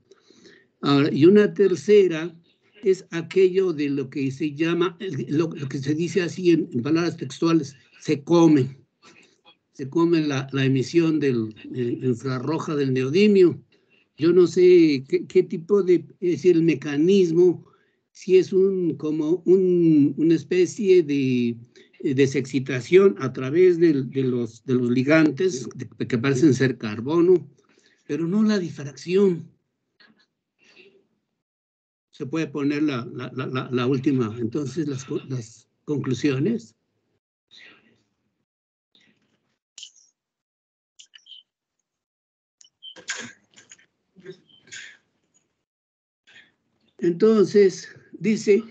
Ahora, y una tercera es aquello de lo que se llama, lo que se dice así en palabras textuales, se come la emisión del infrarroja del neodimio. Yo no sé qué tipo de, es decir, el mecanismo, si es como una especie de desexcitación a través de los ligantes que parecen ser carbono, pero no la difracción. Se puede poner la última, entonces las conclusiones. Entonces, dice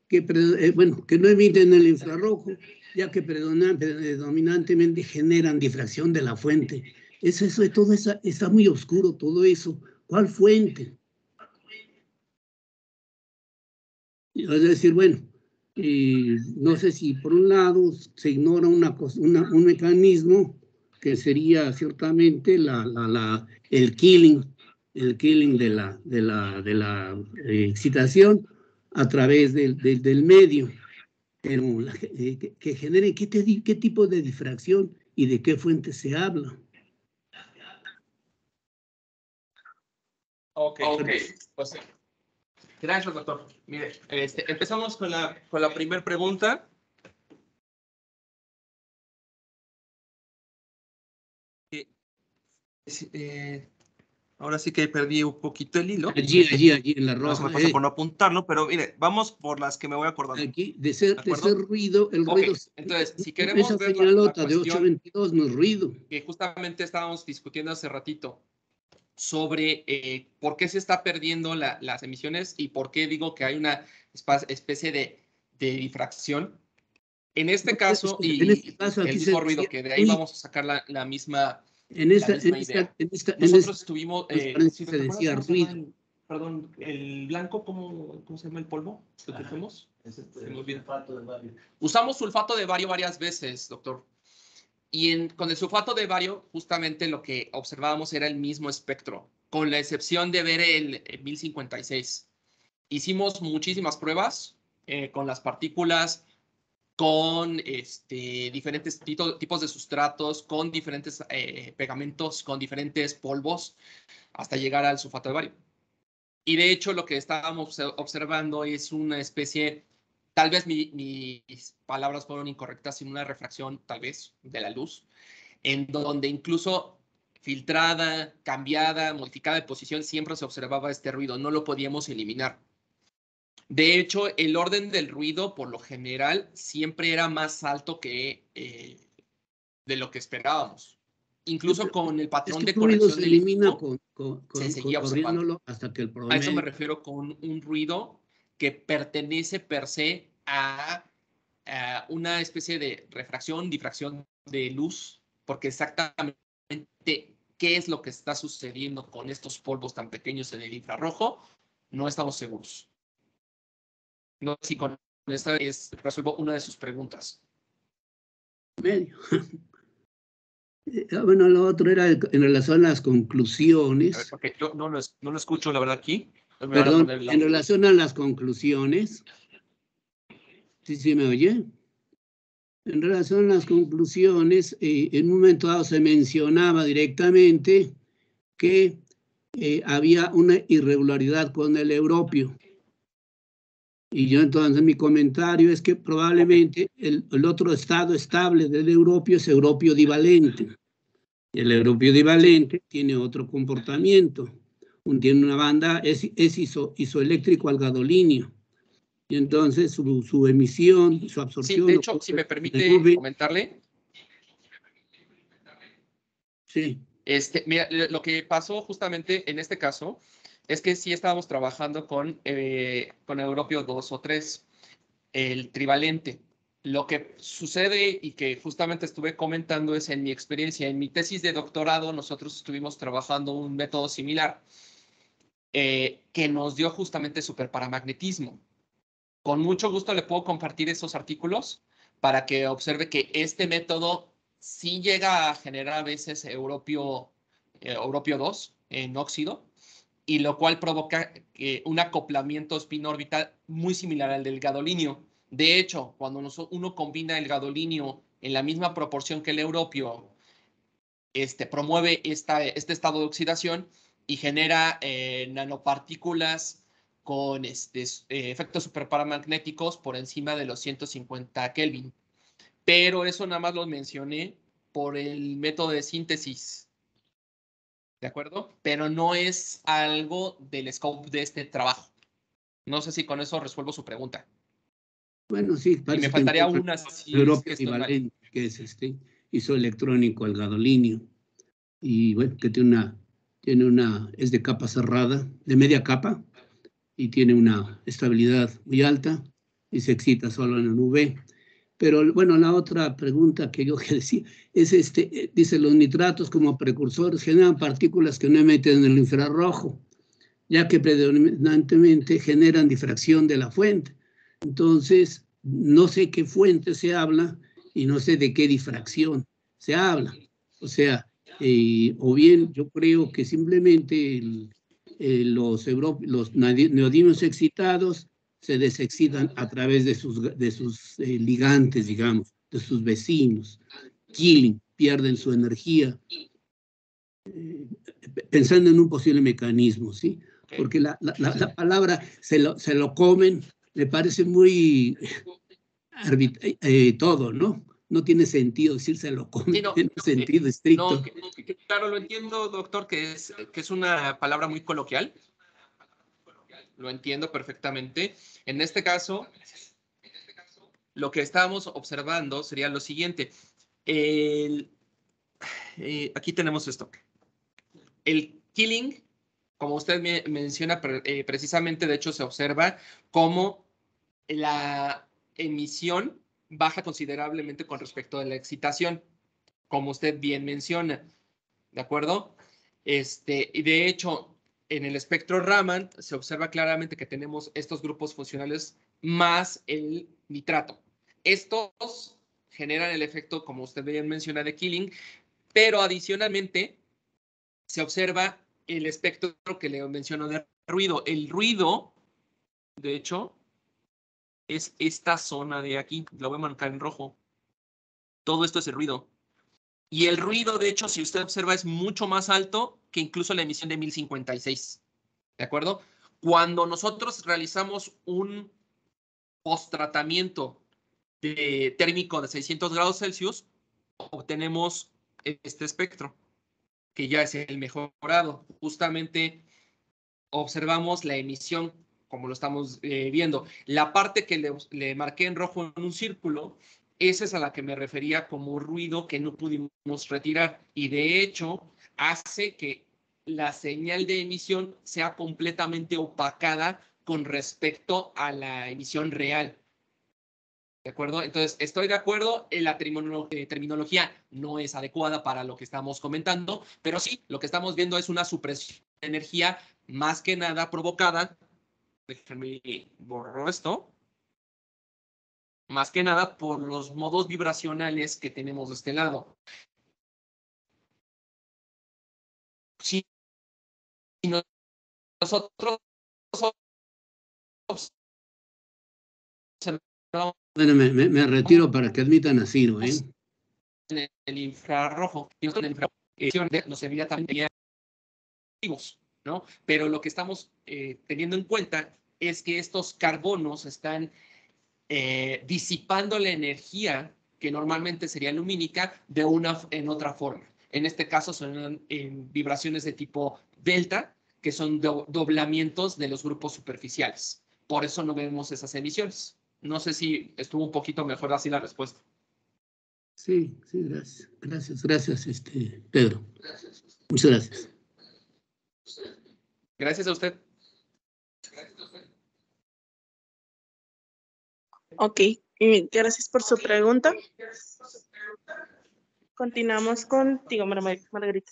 que, que no emiten el infrarrojo, ya que predominantemente generan difracción de la fuente. Todo eso está muy oscuro, todo eso. ¿Cuál fuente? Es decir, bueno, no sé si por un lado se ignora un mecanismo que sería ciertamente el killing de la excitación a través del medio, pero que genere qué tipo de difracción y de qué fuente se habla.
Ok, pues sí. Gracias, doctor. Mire, empezamos con la primera pregunta. Ahora sí que perdí un poquito el hilo.
Allí en la roja.
No me pasa por no apuntarlo, pero mire, vamos por las que me voy acordando.
Aquí, de ser ruido, el ruido.
Entonces, si queremos
esa
ver
señalota
la
de 822 no es ruido.
Que justamente estábamos discutiendo hace ratito sobre por qué se está perdiendo las emisiones y por qué digo que hay una especie de difracción. En este caso,
en este caso
el
aquí
mismo ruido, que de ahí vamos a sacar la misma idea. Nosotros estuvimos...
se decía ruido.
Perdón, el blanco, ¿cómo se llama el polvo? ¿Lo que fuimos? Usamos sulfato de bario varias veces, doctor. Y con el sulfato de bario, justamente lo que observábamos era el mismo espectro, con la excepción de ver el 1056. Hicimos muchísimas pruebas con las partículas, con diferentes tipos de sustratos, con diferentes pegamentos, con diferentes polvos, hasta llegar al sulfato de bario. Y de hecho, lo que estábamos observando es una especie... Tal vez mis palabras fueron incorrectas, sino una refracción, tal vez, de la luz, en donde incluso filtrada, cambiada, modificada de posición, siempre se observaba este ruido, no lo podíamos eliminar. De hecho, el orden del ruido, por lo general, siempre era más alto que de lo que esperábamos. Incluso con el patrón de corrección
se elimina
se seguía observando.
Hasta que el promedio...
A eso me refiero con un ruido que pertenece per se a una especie de refracción, difracción de luz, porque exactamente qué es lo que está sucediendo con estos polvos tan pequeños en el infrarrojo, no estamos seguros. No sé si con esta resuelvo una de sus preguntas.
Medio. Bueno, lo otro era en relación a las conclusiones.
Porque yo no lo escucho, la verdad, aquí.
Perdón, en relación a las conclusiones. ¿Sí me oye? En relación a las conclusiones, en un momento dado se mencionaba directamente que había una irregularidad con el europio. Y yo entonces mi comentario es que probablemente el otro estado estable del europio es europio divalente. El europio divalente tiene otro comportamiento. Tiene una banda, es isoeléctrico al gadolinio. Y entonces su emisión, su absorción...
Sí, de hecho, si me permite comentarle.
Sí.
Mira, lo que pasó justamente en este caso es que sí estábamos trabajando con Europio 2 o 3, el trivalente. Lo que sucede y que justamente estuve comentando es en mi experiencia, en mi tesis de doctorado, nosotros estuvimos trabajando un método similar que nos dio justamente superparamagnetismo. Con mucho gusto le puedo compartir esos artículos para que observe que este método sí llega a generar a veces europio 2 en óxido, y lo cual provoca un acoplamiento spin-orbital muy similar al del gadolinio. De hecho, cuando uno combina el gadolinio en la misma proporción que el europio, promueve este estado de oxidación y genera nanopartículas con efectos superparamagnéticos por encima de los 150 Kelvin. Pero eso nada más lo mencioné por el método de síntesis, ¿de acuerdo? Pero no es algo del scope de este trabajo. No sé si con eso resuelvo su pregunta.
Bueno, sí,
y me faltaría una si
europio equivalente, que es isoelectrónico al gadolinio. Y bueno, que es de capa cerrada, de media capa, y tiene una estabilidad muy alta y se excita solo en la UV. Pero bueno, la otra pregunta que yo quería decir es, dice, los nitratos como precursores generan partículas que no emiten en el infrarrojo, ya que predominantemente generan difracción de la fuente. Entonces, no sé qué fuente se habla y no sé de qué difracción se habla. O sea, o bien yo creo que simplemente los neodinos excitados se desexcitan a través de sus ligantes, digamos, de sus vecinos. Killing, pierden su energía. Pensando en un posible mecanismo, ¿sí? Porque la palabra se lo comen, me parece muy todo, ¿no? No tiene sentido decir se lo comen, sí, no, en un sentido estricto.
No, claro, lo entiendo, doctor, que es una palabra muy coloquial. Lo entiendo perfectamente. En este caso, lo que estamos observando sería lo siguiente. Aquí tenemos esto. El killing, como usted menciona precisamente, de hecho se observa cómo la emisión baja considerablemente con respecto a la excitación, como usted bien menciona, ¿de acuerdo? Y de hecho, en el espectro Raman se observa claramente que tenemos estos grupos funcionales más el nitrato. Estos generan el efecto, como usted bien menciona, de killing, pero adicionalmente se observa el espectro que le menciono de ruido. El ruido, de hecho, es esta zona de aquí. Lo voy a marcar en rojo. Todo esto es el ruido. Y el ruido, de hecho, si usted observa, es mucho más alto que incluso la emisión de 1056. ¿De acuerdo? Cuando nosotros realizamos un post-tratamiento térmico de 600 grados Celsius, obtenemos este espectro, que ya es el mejorado. Justamente observamos la emisión, como lo estamos viendo. La parte que le marqué en rojo en un círculo, esa es a la que me refería como ruido que no pudimos retirar. Y de hecho, hace que la señal de emisión sea completamente opacada con respecto a la emisión real. ¿De acuerdo? Entonces, estoy de acuerdo, la terminología no es adecuada para lo que estamos comentando, pero sí, lo que estamos viendo es una supresión de energía más que nada provocada. Déjenme borrar esto. Más que nada por los modos vibracionales que tenemos de este lado. Si nosotros
Bueno, me retiro para que admitan a Ciro, ¿eh?
En el infrarrojo, y nosotros en el infrarrojo nos servirá también activos, ¿no? Pero lo que estamos teniendo en cuenta es que estos carbonos están disipando la energía que normalmente sería lumínica en otra forma. En este caso son en vibraciones de tipo delta, que son doblamientos de los grupos superficiales. Por eso no vemos esas emisiones. No sé si estuvo un poquito mejor así la respuesta.
Sí, gracias, Pedro. Muchas gracias.
Gracias a usted.
Ok, gracias por su pregunta. Continuamos contigo, Margarita.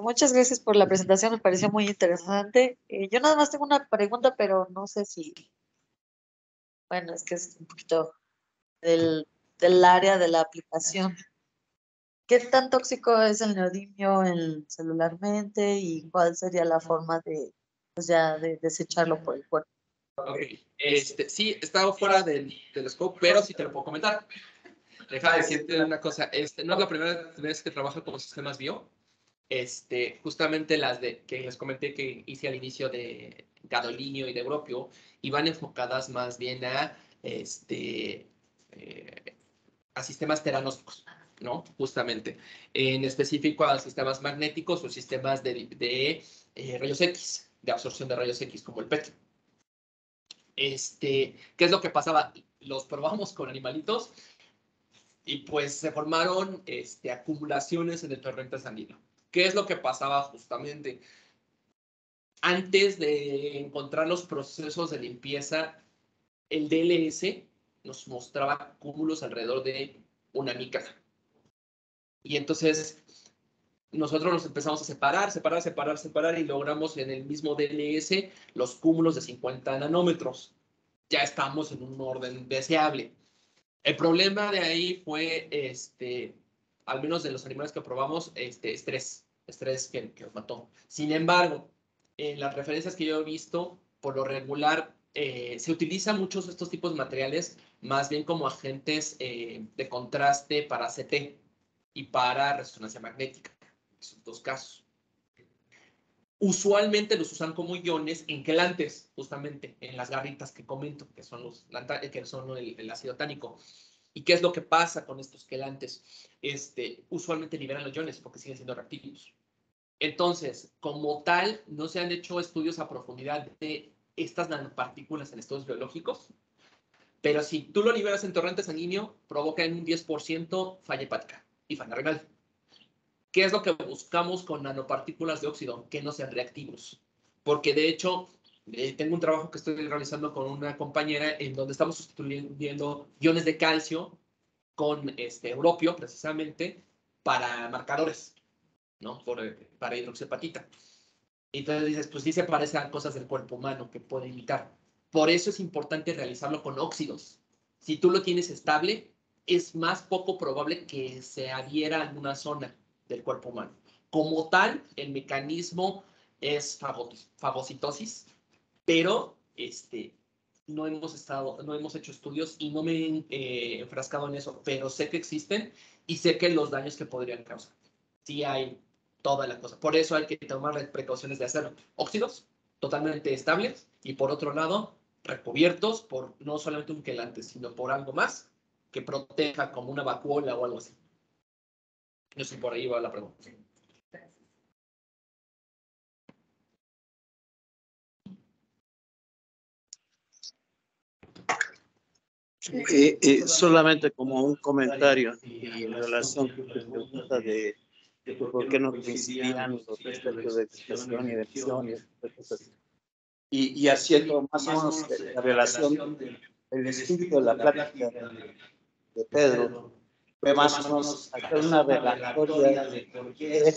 Muchas gracias por la presentación, me pareció muy interesante. Yo nada más tengo una pregunta, pero no sé si, bueno, es que es un poquito del área de la aplicación. ¿Qué tan tóxico es el neodimio celularmente y cuál sería la forma de, pues ya, de desecharlo por el cuerpo?
Okay. Sí, estaba fuera del scope, pero sí te lo puedo comentar. Deja decirte una cosa, no es la primera vez que trabajo con sistemas bio. Justamente las que les comenté que hice al inicio de gadolinio y de europio, iban enfocadas más bien a sistemas teranósticos, ¿no? Justamente. En específico a sistemas magnéticos o sistemas de rayos X, de absorción de rayos X, como el PET. ¿Qué es lo que pasaba? Los probamos con animalitos y pues se formaron acumulaciones en el torrente sanguíneo. ¿Qué es lo que pasaba justamente? Antes de encontrar los procesos de limpieza, el DLS nos mostraba cúmulos alrededor de una micra. Y entonces nosotros nos empezamos a separar y logramos en el mismo DLS los cúmulos de 50 nanómetros. Ya estamos en un orden deseable. El problema de ahí fue, al menos de los animales que probamos, estrés que los mató. Sin embargo, en las referencias que yo he visto, por lo regular, se utilizan muchos estos tipos de materiales más bien como agentes de contraste para CT y para resonancia magnética. Esos dos casos. Usualmente los usan como iones en quelantes, justamente en las garritas que comento, que son el ácido tánico. ¿Y qué es lo que pasa con estos quelantes? Usualmente liberan los iones porque siguen siendo reactivos. Entonces, como tal, no se han hecho estudios a profundidad de estas nanopartículas en estudios biológicos, pero si tú lo liberas en torrente sanguíneo, provoca en un 10% falla hepática y falla renal. ¿Qué es lo que buscamos con nanopartículas de óxido? Que no sean reactivos. Porque de hecho, tengo un trabajo que estoy realizando con una compañera en donde estamos sustituyendo iones de calcio con europio, precisamente, para marcadores, ¿no? Para hidroxiapatita. Y entonces dices, pues sí se parece a cosas del cuerpo humano que puede imitar. Por eso es importante realizarlo con óxidos. Si tú lo tienes estable, es más poco probable que se adhiera a alguna zona del cuerpo humano. Como tal, el mecanismo es fagocitosis, pero no hemos hecho estudios y no me he enfrascado en eso, pero sé que existen y sé que los daños que podrían causar. Sí hay toda la cosa. Por eso hay que tomar las precauciones de hacer óxidos totalmente estables y por otro lado, recubiertos por no solamente un quelante, sino por algo más que proteja como una vacuola o algo así. No sé, por ahí va la pregunta.
Solamente como un comentario y en relación con tu pregunta de por qué no coincidían los aspectos de excitación y de emisiones y haciendo más o menos la relación del estudio de la plática de Pedro fue más o menos hacer una relatoria de por qué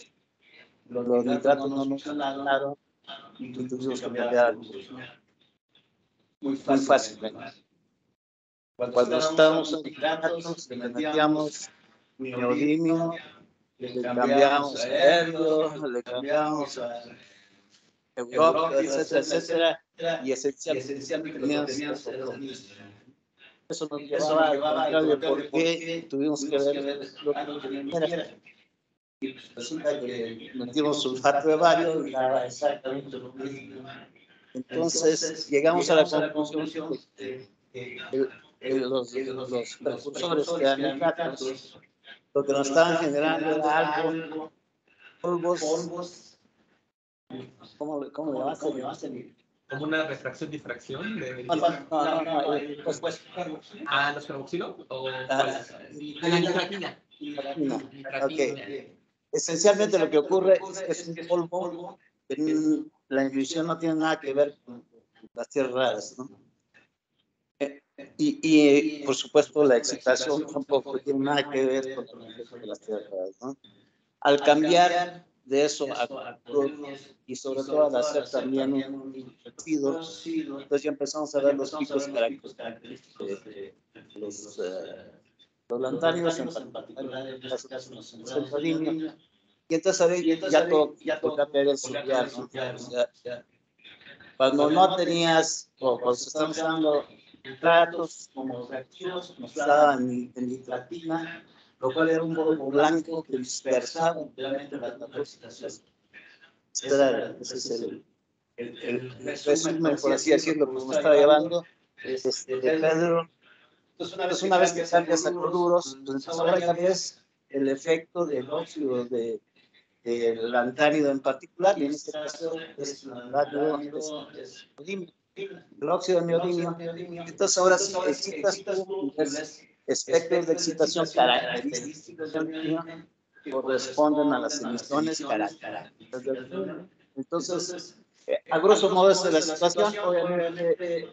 los nitratos no nos funcionaron y tuvimos que cambiar algo muy fácilmente. Cuando estábamos en nitratos, le metíamos neodimio, le cambiamos a helio, le cambiamos a Europa, etcétera, etcétera, y esencialmente tenían los mismos. Eso nos llevaba al contrario de por qué tuvimos que ver lo que era. Y resulta que metimos sulfato de bario y daba exactamente lo mismo. Entonces llegamos a la conclusión de que los precursores que eran nitratos, lo que nos estaban generando era algo, polvos, ¿cómo le llamaste?
Como una refracción-difracción de...
No, pues,
¿los carboxilos? ¿O
la
nitratina?
Okay. Esencialmente lo que ocurre es un polvo, la intuición no tiene nada que ver con las tierras raras, ¿no? Y por supuesto la excitación tampoco tiene nada que ver con las tierras raras, ¿no? Al cambiar de eso a cloruros y sobre todo al hacer también un reducido, entonces ya empezamos a ver los picos característicos de los lantánidos, en particular en este caso los centrolíneos. Y entonces ahí ya todo cambia el subyace, ¿no? O sea, cuando no tenías, o cuando se estaban usando nitratos como reactivos, nos daban en nitratina, lo cual era un polvo blanco que dispersaba realmente las tóxicas. Ese es el resumen, por así decirlo, que me estaba llevando Pedro. Entonces, una vez que cambias a cloruros, pues ahora ya ves el efecto del óxido del lantánido en particular, y en este caso es el óxido de neodimio. Entonces ahora sí excitas tú, ves espectros de excitación característicos del neodimio que corresponden a las emisiones características del neodimio. Entonces, a grosso modo esa es la situación. Obviamente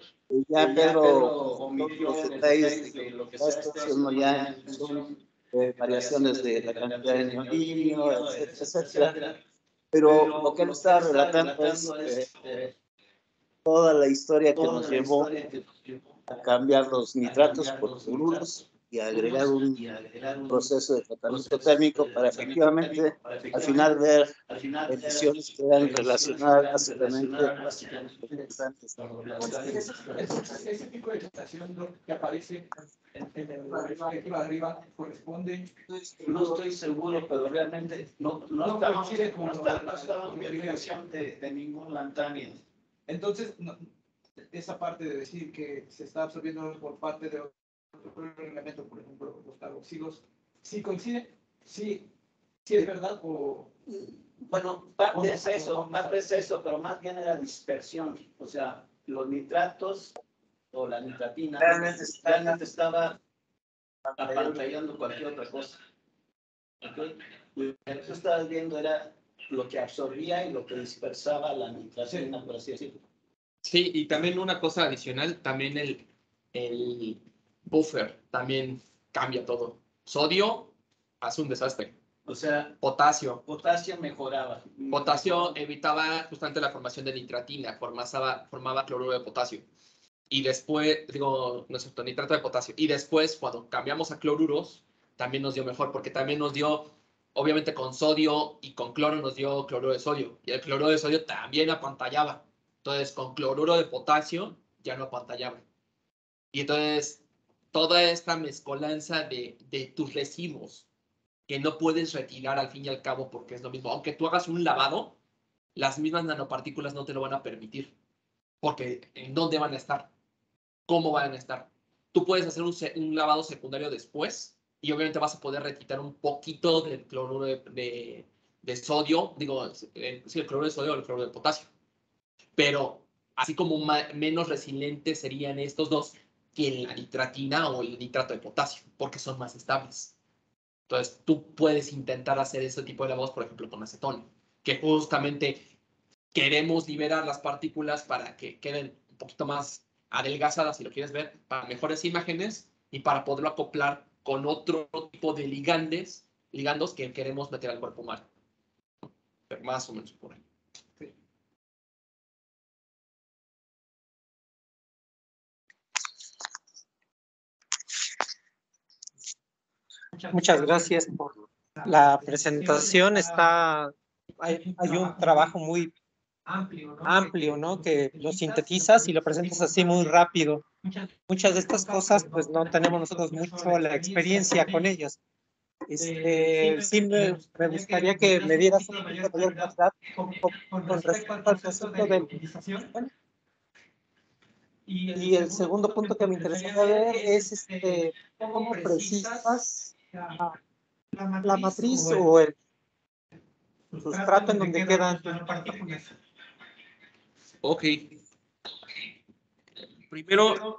ya Pedro omitió los detalles de lo que está haciendo ya en función de variaciones de la cantidad de neodimio, etcétera. Pero lo que él está relatando es toda la historia que nos llevó a cambiar los nitratos por cloruros y agregar un proceso de tratamiento térmico para efectivamente al final ver emisiones que eran relacionadas básicamente
ese tipo de excitación que aparece en el de arriba corresponde.
No estoy seguro, pero realmente no estaba en verificación de ningún lantáneo.
Entonces, esa parte de decir que se está absorbiendo por parte de otro elemento, por ejemplo, los carboxilos, ¿sí coincide? ¿Sí es verdad? O...
Bueno, parte es eso, pero más bien era dispersión. O sea, los nitratos o la nitratina realmente estaba apantallando cualquier otra cosa. ¿Okay? Lo que tú estabas viendo era lo que absorbía y lo que dispersaba la nitratina, por así decirlo.
Sí, y también una cosa adicional, también el buffer también cambia todo. Sodio hace un desastre.
O sea,
potasio
mejoraba.
Potasio evitaba justamente la formación de nitratina, formaba cloruro de potasio. Y después, nitrato de potasio. Y después, cuando cambiamos a cloruros, también nos dio mejor, porque también nos dio, obviamente con sodio y con cloro nos dio cloruro de sodio. Y el cloruro de sodio también apantallaba. Entonces, con cloruro de potasio ya no apantallaba. Y entonces, toda esta mezcolanza de tus residuos que no puedes retirar al fin y al cabo porque es lo mismo. Aunque tú hagas un lavado, las mismas nanopartículas no te lo van a permitir. Porque ¿en dónde van a estar? ¿Cómo van a estar? Tú puedes hacer un lavado secundario después y obviamente vas a poder retirar un poquito del cloruro de sodio, sí, el cloruro de sodio o el cloruro de potasio. Pero así como menos resilientes serían estos dos que la nitratina o el nitrato de potasio, porque son más estables. Entonces, tú puedes intentar hacer ese tipo de lavados, por ejemplo, con acetona, que justamente queremos liberar las partículas para que queden un poquito más adelgazadas, si lo quieres ver, para mejores imágenes y para poderlo acoplar con otro tipo de ligandos que queremos meter al cuerpo humano. Pero más o menos por ahí. Sí.
Muchas gracias por la presentación. Hay un trabajo muy amplio, ¿no? Que lo sintetizas y lo presentas así muy rápido. Muchas de estas cosas, pues no tenemos nosotros mucho la experiencia con ellas. Sí me gustaría que me dieras un poquito mayor claridad con respecto al proceso de utilización. Y el segundo punto que me interesaría ver es cómo precisas la matriz o el sustrato en donde quedan tus partículas.
Ok. Primero,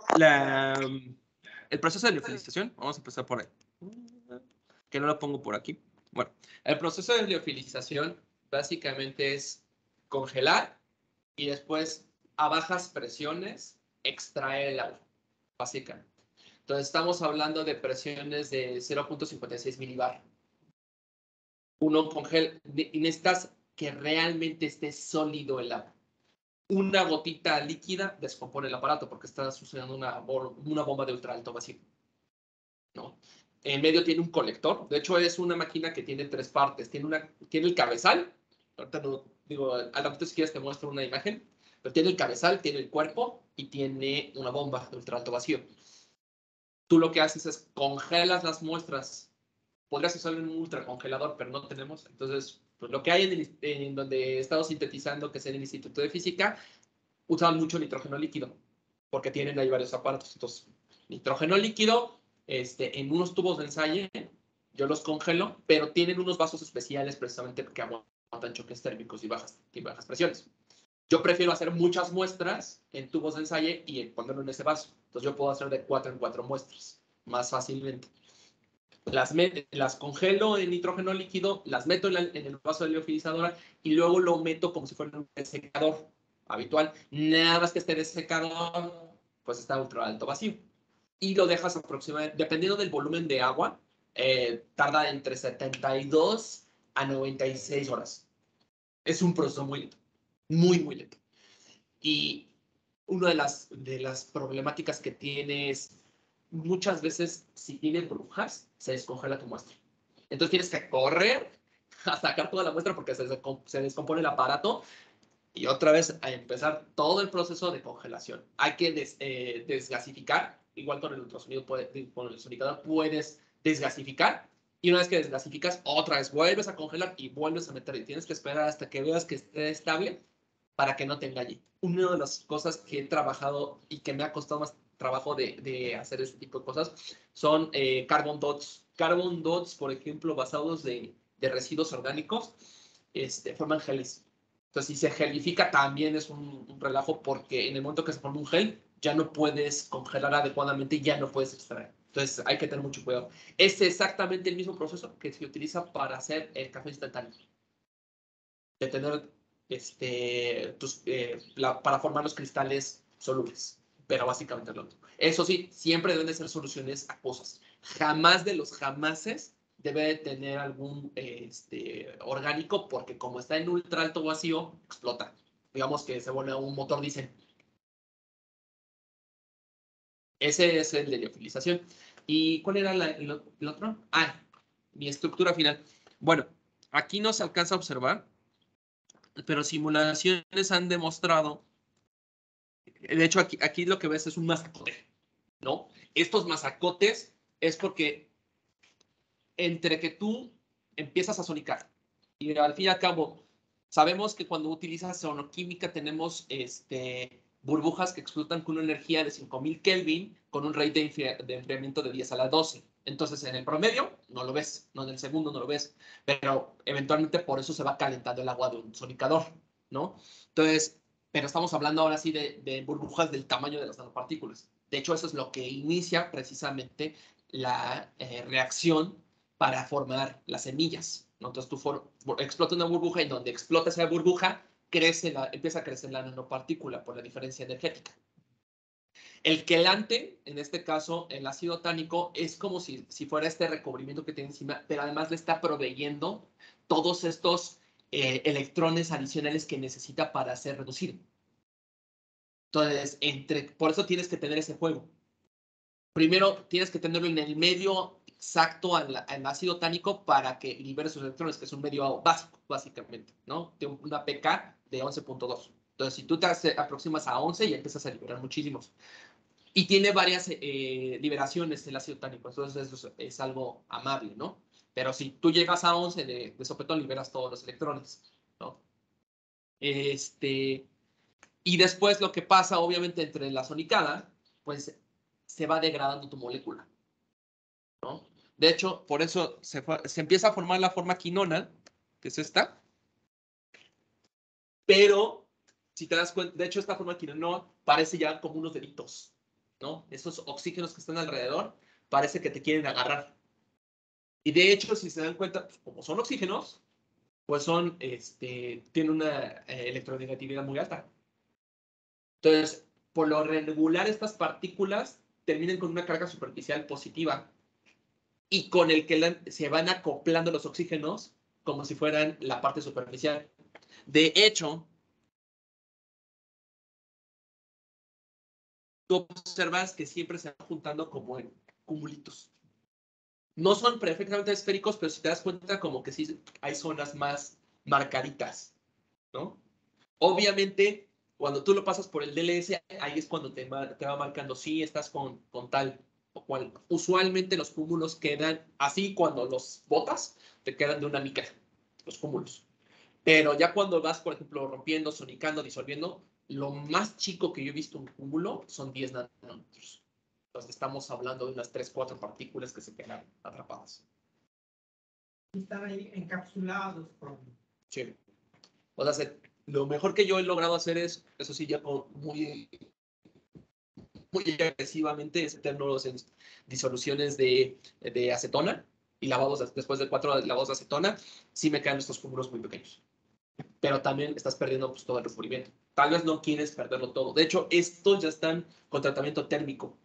el proceso de liofilización. Vamos a empezar por ahí. Que no lo pongo por aquí. Bueno, el proceso de liofilización básicamente es congelar y después a bajas presiones extraer el agua, básicamente. Entonces estamos hablando de presiones de 0.56 milibar. Uno congela y necesitas que realmente esté sólido el agua. Una gotita líquida descompone el aparato porque está sucediendo una bomba de ultra alto vacío, ¿no? En medio tiene un colector. De hecho, es una máquina que tiene tres partes. Tiene el cabezal. Ahorita no digo, al ratito si quieres te muestro una imagen. Pero tiene el cabezal, tiene el cuerpo y tiene una bomba de ultra alto vacío. Tú lo que haces es congelas las muestras. Podrías usarlo en un ultracongelador, pero no tenemos. Entonces, pues lo que hay en donde he estado sintetizando, que es en el Instituto de Física, usaban mucho nitrógeno líquido, porque tienen ahí varios aparatos. Entonces, nitrógeno líquido, en unos tubos de ensayo, yo los congelo, pero tienen unos vasos especiales precisamente que aguantan choques térmicos y bajas presiones. Yo prefiero hacer muchas muestras en tubos de ensayo y ponerlo en ese vaso. Entonces, yo puedo hacer de 4 en 4 muestras, más fácilmente. Las congelo en nitrógeno líquido, las meto en el vaso de liofilizadora y luego lo meto como si fuera un desecador habitual. Nada más que este desecador, pues está ultra alto vacío. Y lo dejas aproximadamente, dependiendo del volumen de agua, tarda entre 72 a 96 horas. Es un proceso muy lento, muy, muy lento. Y una de las problemáticas que tiene es muchas veces, si tienes burbujas, se descongela tu muestra. Entonces tienes que correr a sacar toda la muestra porque se descompone el aparato y otra vez a empezar todo el proceso de congelación. Hay que desgasificar, igual con el ultrasonido, con el sonicador puedes desgasificar y una vez que desgasificas, otra vez vuelves a congelar y vuelves a meter y tienes que esperar hasta que veas que esté estable para que no te engañe. Una de las cosas que he trabajado y que me ha costado más trabajo de hacer este tipo de cosas son carbon dots. Carbon dots, por ejemplo, basados de residuos orgánicos, forman geles. Entonces, si se gelifica también es un relajo porque en el momento que se forma un gel, ya no puedes congelar adecuadamente y ya no puedes extraer. Entonces, hay que tener mucho cuidado. Es exactamente el mismo proceso que se utiliza para hacer el café instantáneo. De tener para formar los cristales solubles, pero básicamente lo mismo. Eso sí, siempre deben de ser soluciones acuosas. Jamás de los jamases debe de tener algún orgánico porque como está en ultra alto vacío, explota. Digamos que se vuelve un motor diésel. Ese es el de liofilización. ¿Y cuál era el otro? Ah, mi estructura final. Bueno, aquí no se alcanza a observar, pero simulaciones han demostrado, de hecho aquí lo que ves es un masacote, ¿no? Estos masacotes es porque entre que tú empiezas a sonicar y al fin y al cabo sabemos que cuando utilizas sonoquímica tenemos burbujas que explotan con una energía de 5000 Kelvin con un rate de enfriamiento de 10 a la 12. Entonces, en el promedio no lo ves, no en el segundo no lo ves, pero eventualmente por eso se va calentando el agua de un sonicador, ¿no? Entonces, pero estamos hablando ahora sí de burbujas del tamaño de las nanopartículas. De hecho, eso es lo que inicia precisamente la reacción para formar las semillas, ¿no? Entonces, tú explota una burbuja y donde explota esa burbuja, empieza a crecer la nanopartícula por la diferencia energética. El quelante, en este caso, el ácido tánico, es como si fuera este recubrimiento que tiene encima, pero además le está proveyendo todos estos electrones adicionales que necesita para ser reducido. Entonces, por eso tienes que tener ese juego. Primero, tienes que tenerlo en el medio exacto al ácido tánico para que libere sus electrones, que es un medio básico, básicamente, ¿no? Tiene una pK de 11.2. Entonces, si tú te aproximas a 11, ya empiezas a liberar muchísimos. Y tiene varias liberaciones el ácido tánico, entonces eso es algo amable, ¿no? Pero si tú llegas a 11 de sopetón, liberas todos los electrones, ¿no? Y después lo que pasa, obviamente, entre la sonicada, pues se va degradando tu molécula, ¿no? De hecho, por eso se empieza a formar la forma quinona, que es esta. Pero, si te das cuenta, de hecho, esta forma quinona parece ya como unos deditos, ¿no? Esos oxígenos que están alrededor, parece que te quieren agarrar. Y de hecho, si se dan cuenta, pues, como son oxígenos, pues tienen una electronegatividad muy alta. Entonces, por lo regular, estas partículas terminan con una carga superficial positiva y con el que se van acoplando los oxígenos como si fueran la parte superficial. De hecho, tú observas que siempre se van juntando como en cumulitos. No son perfectamente esféricos, pero si te das cuenta como que sí hay zonas más marcaditas, ¿no? Obviamente, cuando tú lo pasas por el DLS, ahí es cuando te va marcando si estás con tal o cual. Usualmente los cúmulos quedan así cuando los botas, te quedan de una micra, los cúmulos. Pero ya cuando vas, por ejemplo, rompiendo, sonicando, disolviendo, lo más chico que yo he visto un cúmulo son 10 nanómetros. Entonces estamos hablando de unas 3, 4 partículas que se quedan atrapadas.
Están ahí encapsulados.
Sí. O sea, lo mejor que yo he logrado hacer es, eso sí, ya muy agresivamente, es meternos en disoluciones de acetona y lavados después de 4 lavados de acetona, sí me quedan estos cúmulos muy pequeños. Pero también estás perdiendo pues, todo el recubrimiento. Tal vez no quieres perderlo todo. De hecho, estos ya están con tratamiento térmico.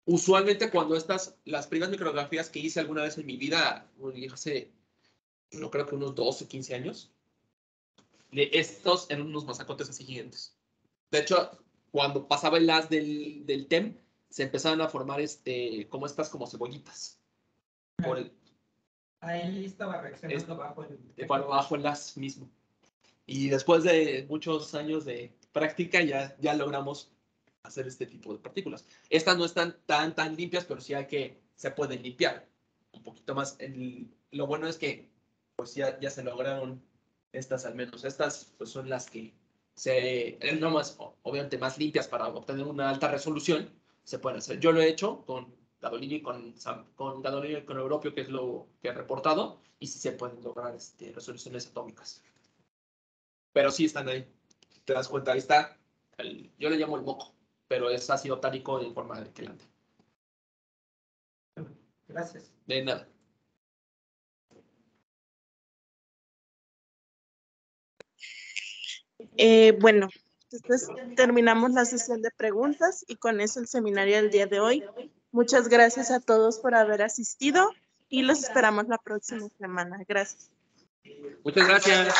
Usualmente cuando las primeras micrografías que hice alguna vez en mi vida, hace, no creo que unos 12, 15 años, de estos eran unos masacotes así gigantes. De hecho, cuando pasaba el haz del TEM, se empezaban a formar como cebollitas.
Ahí estaba reaccionando
bajo el haz mismo. Y después de muchos años de práctica ya logramos hacer este tipo de partículas. Estas no están tan limpias, pero sí se pueden limpiar un poquito más. Lo bueno es que pues ya se lograron estas al menos. Estas pues son las que no más, obviamente más limpias para obtener una alta resolución, se pueden hacer. Yo lo he hecho con gadolínio y con europio, que es lo que he reportado, y sí se pueden lograr resoluciones atómicas. Pero sí están ahí. Te das cuenta, ahí está. Yo le llamo el moco, pero es ácido tánico en forma de quelante.
Gracias.
De nada.
Bueno, entonces terminamos la sesión de preguntas y con eso el seminario del día de hoy. Muchas gracias a todos por haber asistido y los esperamos la próxima semana. Gracias.
Muchas gracias.